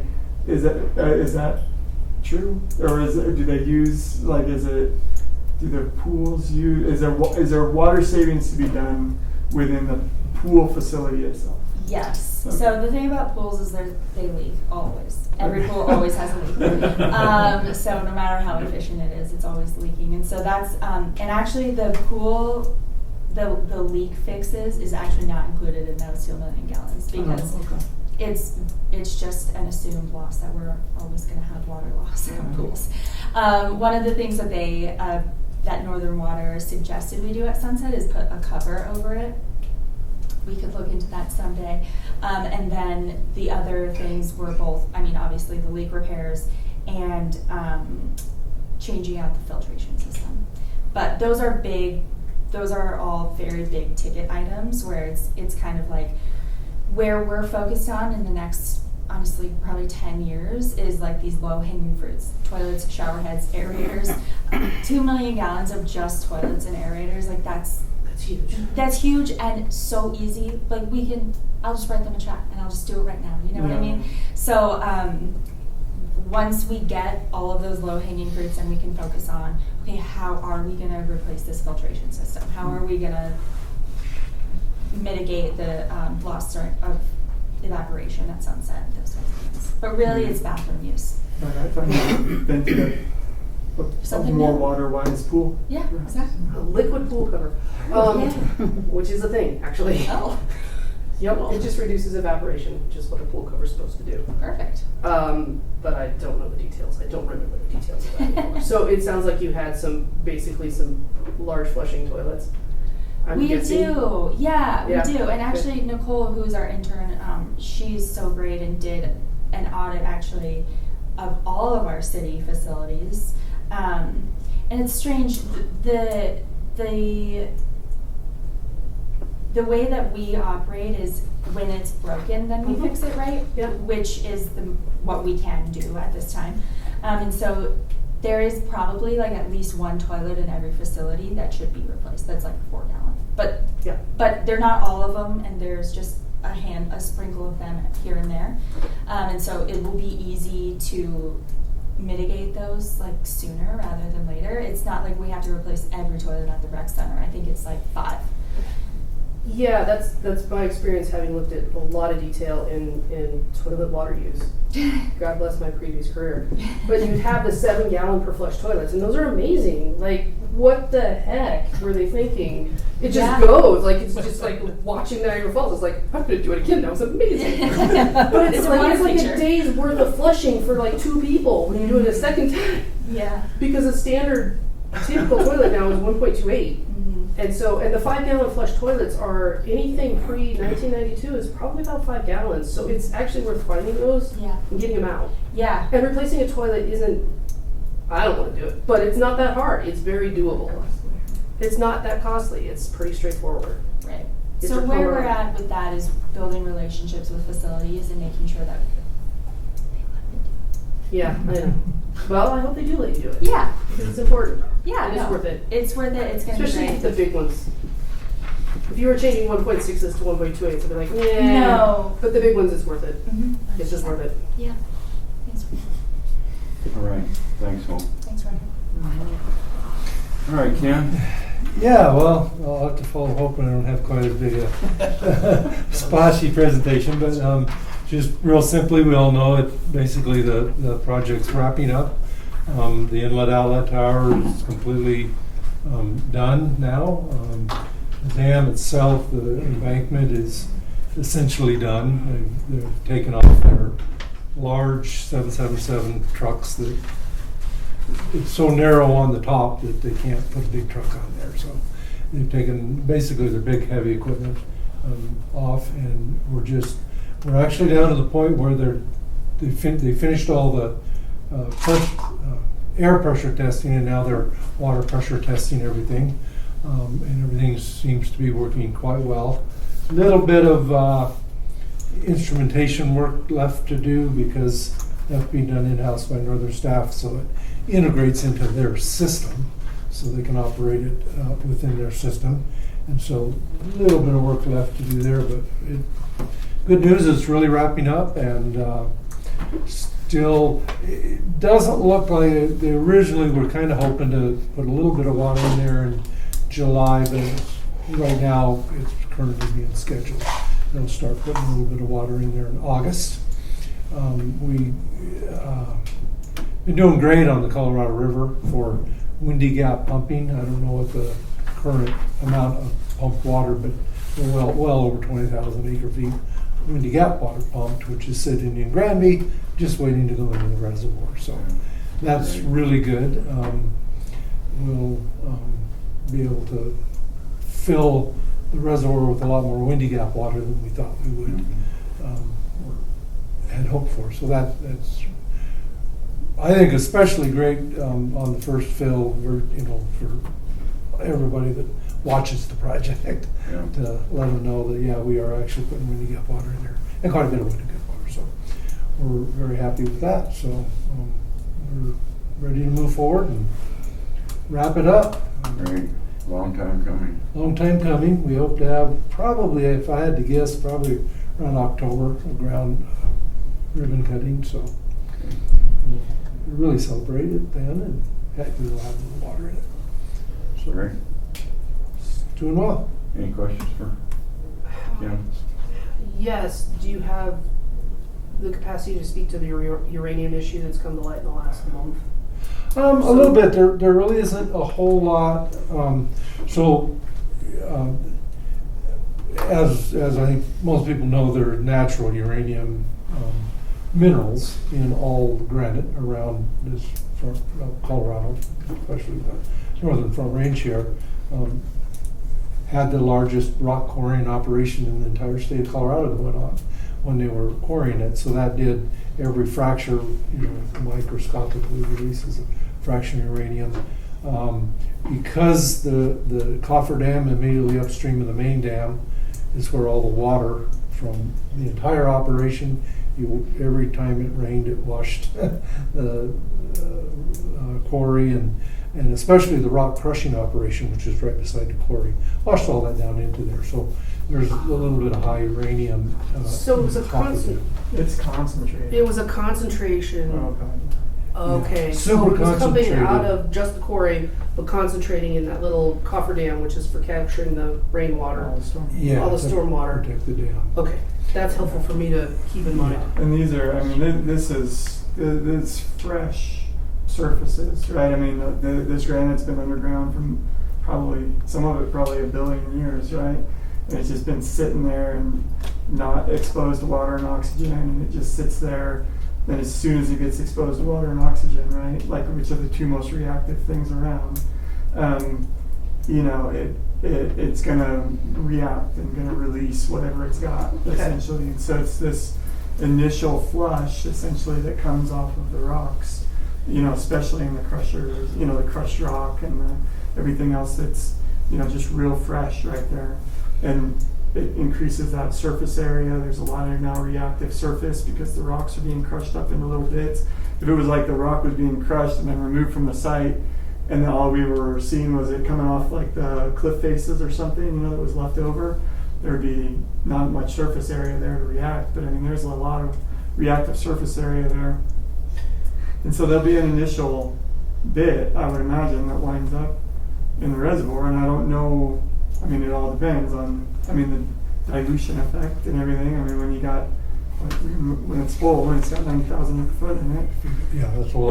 is that true? Or do they use, like, do the pools use, is there water savings to be done within the pool facility itself?
Yes.
Okay.
So the thing about pools is they leak always. Every pool always has a leak. So no matter how efficient it is, it's always leaking. And so that's and actually the pool, the leak fixes is actually not included in those 2 million gallons because it's just an assumed loss that we're always going to have water loss in pools. One of the things that that Northern Water suggested we do at Sunset is put a cover over it. We could look into that someday. And then the other things were both, obviously the leak repairs and changing out the filtration system. But those are all very big ticket items where it's kind of like where we're focused on in the next, honestly, probably 10 years is like these low-hanging fruits: toilets, shower heads, aerators. 2 million gallons of just toilets and aerators, like that's huge. That's huge and so easy. Like I'll just write them a check and I'll just do it right now. You know what I mean? So once we get all of those low-hanging fruits, then we can focus on, okay, how are we going to replace this filtration system? How are we going to mitigate the loss of evaporation at Sunset? Those sorts of things. But really, it's bathroom use.
I thought you'd been to a
Something
more
new.
water-wise pool.
Yeah, exactly.
A liquid pool cover, which is a thing, actually.
Oh,
Yep, it just reduces evaporation, which is what a pool cover is supposed to do.
perfect.
But I don't know the details. I don't remember the details of that anymore. So it sounds like you had basically some large flushing toilets.
We do, yeah,
Yeah.
we do. And
Okay.
actually, Nicole, who's our intern, she's so great and did an audit actually of all of our city facilities. And it's strange, the way that we operate is when it's broken, then we
Mhm.
fix it, right?
Yep.
Which is what we can do at this time. And so there is probably like at least one toilet in every facility that should be replaced. That's like 4 gallon. But they're not all of them, and there's just a sprinkle of them here and there. And so it will be easy to mitigate those like sooner rather than later. It's not like we have to replace every toilet at the rec center. I think it's like 5.
Yeah, that's my experience, having looked at a lot of detail in toilet water use. God bless my previous career. But you'd have the 7-gallon per flush toilets, and those are amazing. Like, what the heck were they thinking? It just goes. Like, it's just like watching Niagara Falls. It's like, I'm going to do it again. That was amazing. But it's like a day's worth of flushing for like 2 people when you do it a second time.
Yeah.
Because a typical toilet now is 1.28. And the 5-gallon flush toilets are anything pre-1992 is probably about 5 gallons. So it's actually worth finding those and getting them out.
Yeah.
And replacing a toilet I don't want to do it, but it's not that hard. It's very doable. It's not that costly. It's pretty straightforward.
Right.
It's
So
your
where
plumber.
we're at with that is building relationships with facilities and making sure that they let me do
Yeah, I know. Well, I hope they do let you do it.
it. Yeah.
Because it's important.
Yeah.
It is worth it.
It's worth it. It's going to be
Especially
great.
the big ones. If you were changing 1.6s to 1.28s, I'd be like, yeah.
No.
But the big ones, it's worth it.
Mhm.
It's just worth it.
Yeah. Thanks.
All right, thanks, Hope.
Thanks, Ryan.
All right, Ken?
Yeah, well, I'll have to follow Hope and I don't have quite as big a splashy presentation, but just real simply, we all know it. Basically, the project's wrapping up. The inlet-outlet tower is completely done now. The dam itself, the embankment is essentially done. They've taken off their large 777 trucks that it's so narrow on the top that they can't put a big truck on there, so they've taken basically their big heavy equipment off, and we're actually down to the point where they finished all the air pressure testing, and now they're water pressure testing everything, and everything seems to be working quite well. A little bit of instrumentation work left to do because that's being done in-house by Northern staff, so it integrates into their system, so they can operate it within their system. And so a little bit of work left to do there, but good news, it's really wrapping up, and still, it doesn't look like they originally were kind of hoping to put a little bit of water in there in July, but right now it's currently being scheduled. They'll start putting a little bit of water in there in August. We've been doing great on the Colorado River for Windy Gap pumping. I don't know what the current amount of pumped water, but we're well over 20,000 acre feet. Windy Gap water pumped, which is sitting in Granby, just waiting to go into the reservoir. So that's really good. We'll be able to fill the reservoir with a lot more Windy Gap water than we thought we would, or had hoped for. So that's, I think, especially great on the first fill, for everybody that watches the project, to let them know that, we are actually putting Windy Gap water in there, and quite a bit of Windy Gap water. So we're very happy with that. So we're ready to move forward and wrap it up.
Great. Long time coming.
Long time coming. We hope to have probably, if I had to guess, probably around October, ground ribbon cutting. So we'll really celebrate it then, and heck, we'll have a little water in it. So
Great.
it's doing well.
Any questions for Kim?
Yes, do you have the capacity to speak to the uranium issue that's come to light in the last month?
A little bit. There really isn't a whole lot. As I think most people know, there are natural uranium minerals in all the granite around this front, Colorado, especially the northern Front Range here. Had the largest rock quarrying operation in the entire state of Colorado that went on when they were quarrying it. So that did every fracture, microscopically releases a fraction of uranium. Because the coffer dam immediately upstream of the main dam is where all the water from the entire operation, every time it rained, it washed the quarry, and especially the rock crushing operation, which is right beside the quarry, washed all that down into there. So there's a little bit of high uranium.
So it was a
It's concentrated.
It was a concentration.
Oh, God.
Okay,
Yeah.
so
Super
it was coming
concentrated.
out of just the quarry, but concentrating in that little coffer dam, which is for capturing the rainwater,
All the storm.
Yeah,
all the
to
stormwater.
protect the dam.
Okay, that's helpful for me to keep in mind.
And these are, this fresh surfaces, right? I mean, this granite's been underground from some of it probably 1 billion years, right? And it's just been sitting there and not exposed to water and oxygen, and it just sits there. Then as soon as it gets exposed to water and oxygen, right, which are the two most reactive things around, it's gonna react and gonna release whatever it's got, essentially. And so it's this initial flush, essentially, that comes off of the rocks, especially in the crushers, the crushed rock and everything else that's, just real fresh right there. And it increases that surface area. There's a lot of now reactive surface because the rocks are being crushed up into little bits. If it was like the rock was being crushed and then removed from the site, and then all we were seeing was it coming off like the cliff faces or something, that was left over, there'd be not much surface area there to react. But I mean, there's a lot of reactive surface area there. And so there'll be an initial bit, I would imagine, that winds up in the reservoir. And I don't know, it all depends on, the dilution effect and everything. When it's full, when it's got 90,000 acre foot in it,
Yeah, that's a lot.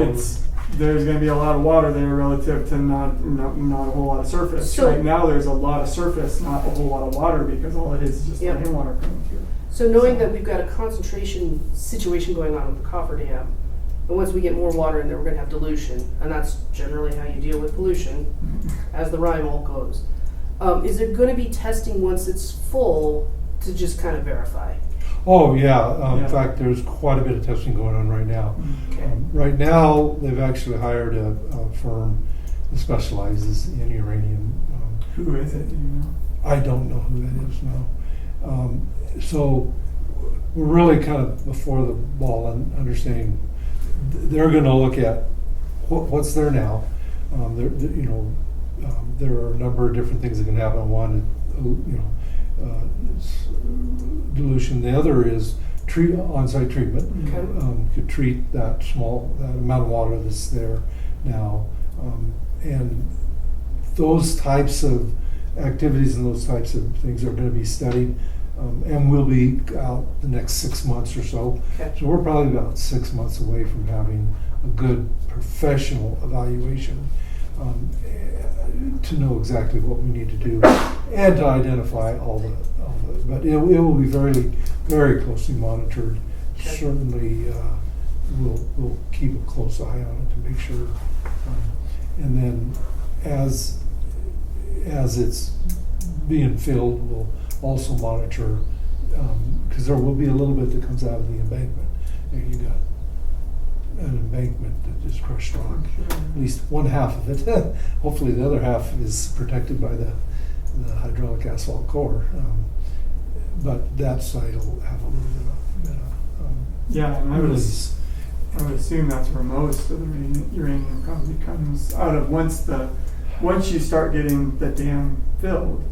there's going to be a lot of water there relative to not a whole lot of surface.
So-
right now there's a lot of surface, not a whole lot of water, because all it is just rainwater coming through.
So knowing that we've got a concentration situation going on with the coffer dam, And once we get more water in there, we're gonna have dilution, and that's generally how you deal with pollution, as the rhyme all goes. Is there gonna be testing once it's full to just kind of verify?
Oh, yeah. In
Yeah.
fact, there's quite a bit of testing going on right now.
Okay.
Right now, they've actually hired a firm that specializes in uranium.
Who is it, do you know?
I don't know who that is now. So we're really kind of before the ball on understanding. They're going to look at what's there now. There are a number of different things that can happen. One, dilution. The other is on-site treatment.
Okay.
Could treat that amount of water that's there now, and those types of activities and those types of things are going to be studied, and will be out the next 6 months or so.
Okay.
So we're probably about 6 months away from having a good professional evaluation, to know exactly what we need to do and to identify all the but it will be very, very closely monitored.
Okay.
Certainly, we'll keep a close eye on it to make sure. And then as it's being filled, we'll also monitor, because there will be a little bit that comes out of the embankment. And you got an embankment that is crushed rock, at least one half of it. Hopefully the other half is protected by the hydraulic asphalt core. But that site will have a little bit of
Yeah, and I would
release.
assume that's where most of the uranium probably comes out of once you start getting the dam filled,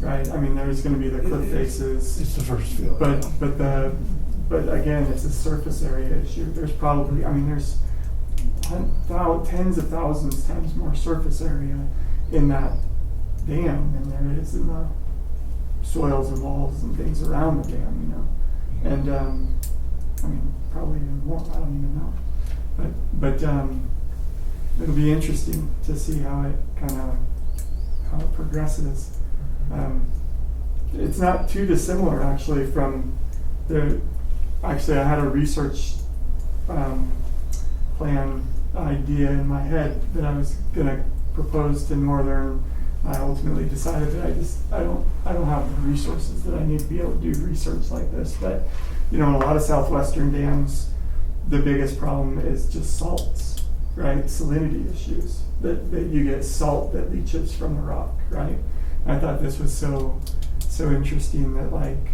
right? I mean, there's going to be the cliff faces,
It's the first field.
but again, it's a surface area issue. There's probably, I mean, there's tens of thousands times more surface area in that dam than there is in the soils and walls and things around the dam, you know. And I mean, probably even more. I don't even know. But it'll be interesting to see how it progresses. It's not too dissimilar actually from I had a research plan idea in my head that I was gonna propose to Northern. I ultimately decided that I don't have the resources that I need to be able to do research like this. But you know, in a lot of southwestern dams, the biggest problem is just salts, right? Salinity issues. That you get salt that leaches from the rock, right? And I thought this was so interesting that like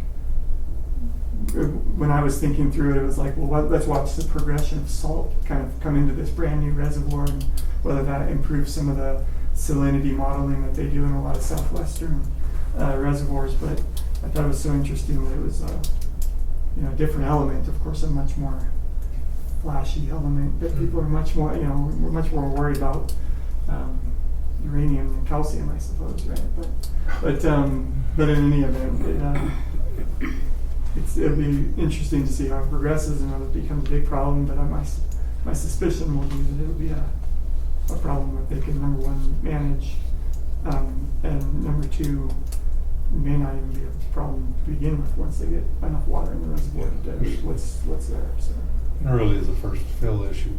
when I was thinking through it, it was like, well, let's watch the progression of salt kind of come into this brand new reservoir and whether that improves some of the salinity modeling that they do in a lot of southwestern reservoirs. But I thought it was so interesting that it was a different element, of course, a much more flashy element that people are much more, we're much more worried about uranium than calcium, I suppose, right? But in any event, it'll be interesting to see how it progresses and whether it becomes a big problem. But my suspicion will be that it'll be a problem that they can, number one, manage, and number two, may not even be a problem to begin with once they get enough water in the reservoir to do what's there. So
It really is a first fill issue.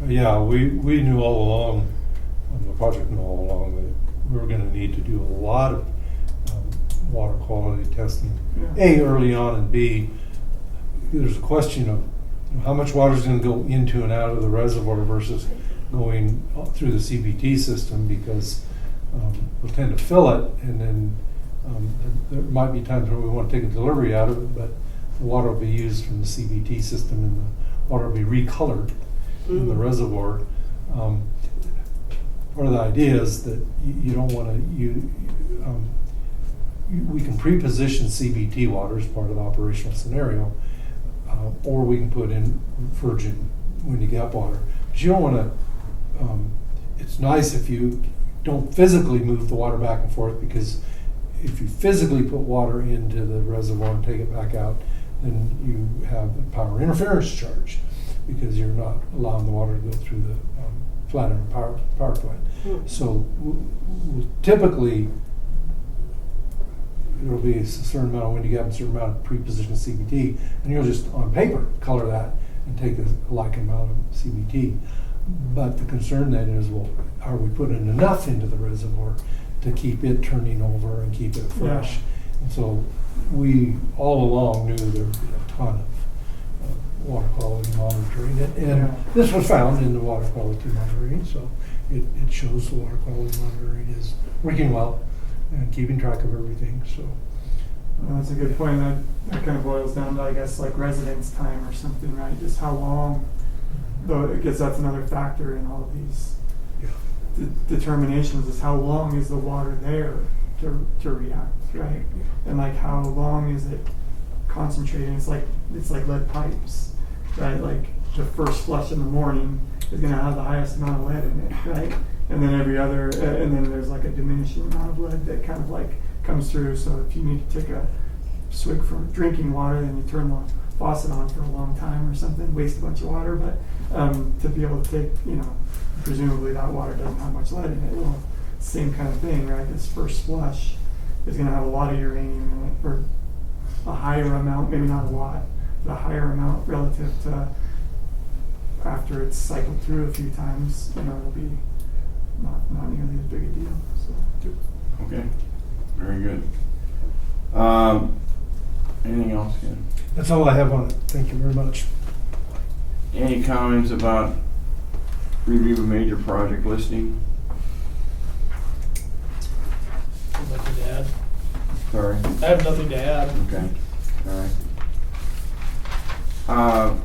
But yeah, we knew all along, the project knew all along that we were going to need to do a lot of water quality testing.
Yeah.
A, early on, and B, there's a question of how much water is going to go into and out of the reservoir versus going through the CBT system, because we'll tend to fill it, and then there might be times where we want to take a delivery out of it, but the water will be used from the CBT system and the water will be recolored in the reservoir. Part of the idea is that you don't want to, we can pre-position CBT water as part of the operational scenario, or we can put in virgin windy gap water. But you don't want to, it's nice if you don't physically move the water back and forth, because if you physically put water into the reservoir and take it back out, then you have a power interference charge, because you're not allowing the water to go through the Flatiron power plant. So we'll typically, there'll be a certain amount of windy gap and a certain amount of pre-positioned CBT, and you'll just, on paper, color that and take a like amount of CBT. But the concern then is, well, are we putting enough into the reservoir to keep it turning over and keep it fresh? And so we all along knew there would be a ton of water quality monitoring. And
Yeah.
this was found in the water quality monitoring, so it shows the water quality monitoring is working well and keeping track of everything, so.
Well, that's a good point. That kind of boils down to, I guess, like residence time or something, right? Just how long, though, I guess that's another factor in all of these
Yeah.
determinations, is how long is the water there to react, right? And like how long is it concentrating? It's like lead pipes, right? Like the first flush in the morning is going to have the highest amount of lead in it, right? And then every other, and then there's like a diminishing amount of lead that kind of like comes through. So if you need to take a swig for drinking water, then you turn the faucet on for a long time or something, waste a bunch of water. But to be able to take, presumably that water doesn't have much lead in it. Well, same kind of thing, right? This first flush is going to have a lot of uranium in it, or a higher amount, maybe not a lot, but a higher amount relative to after it's cycled through a few times. It'll be not nearly as big a deal. So.
Okay, very good. Anything else, Ken?
That's all I have on it. Thank you very much.
Any comments about review of major project listing?
Nothing to add.
Sorry.
I have nothing to add.
Okay, all right.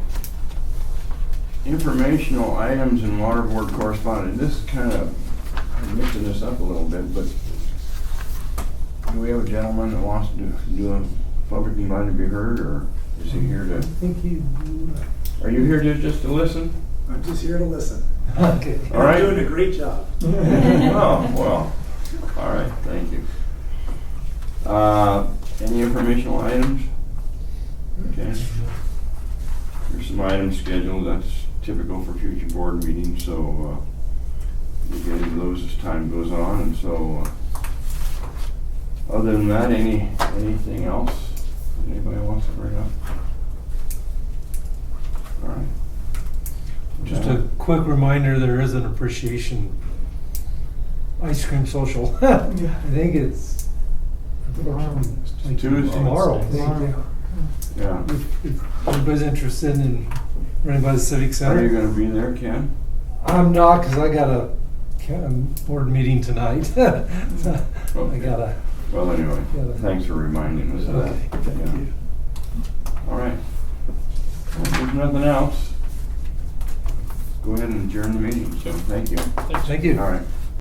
Informational items and water board correspondence. This is kind of, I'm mixing this up a little bit, but do we have a gentleman that wants to do a public invite to be heard, or is he here to?
I think you.
Are you here just to listen?
I'm just here to listen.
Okay.
All right.
You're doing a great job.
Oh, well, all right, thank you. Any informational items? Okay. There's some items scheduled, that's typical for future board meetings, so we'll get into those as time goes on. And so, other than that, anything else anybody wants to bring up? All right.
Just a quick reminder, there is an appreciation ice cream social. I think it's like
Tuesday.
tomorrow. I think,
Yeah.
If anybody's interested in running by the Civic Center.
Are you going to be there, Ken?
I'm not, because I got a board meeting tonight. I
Okay.
gotta.
Well, anyway,
Yeah.
thanks for reminding us of that.
Okay, thank
Yeah.
you.
All right. Well, if there's nothing else, go ahead and adjourn the meeting. So, thank you.
Thank you.
All right.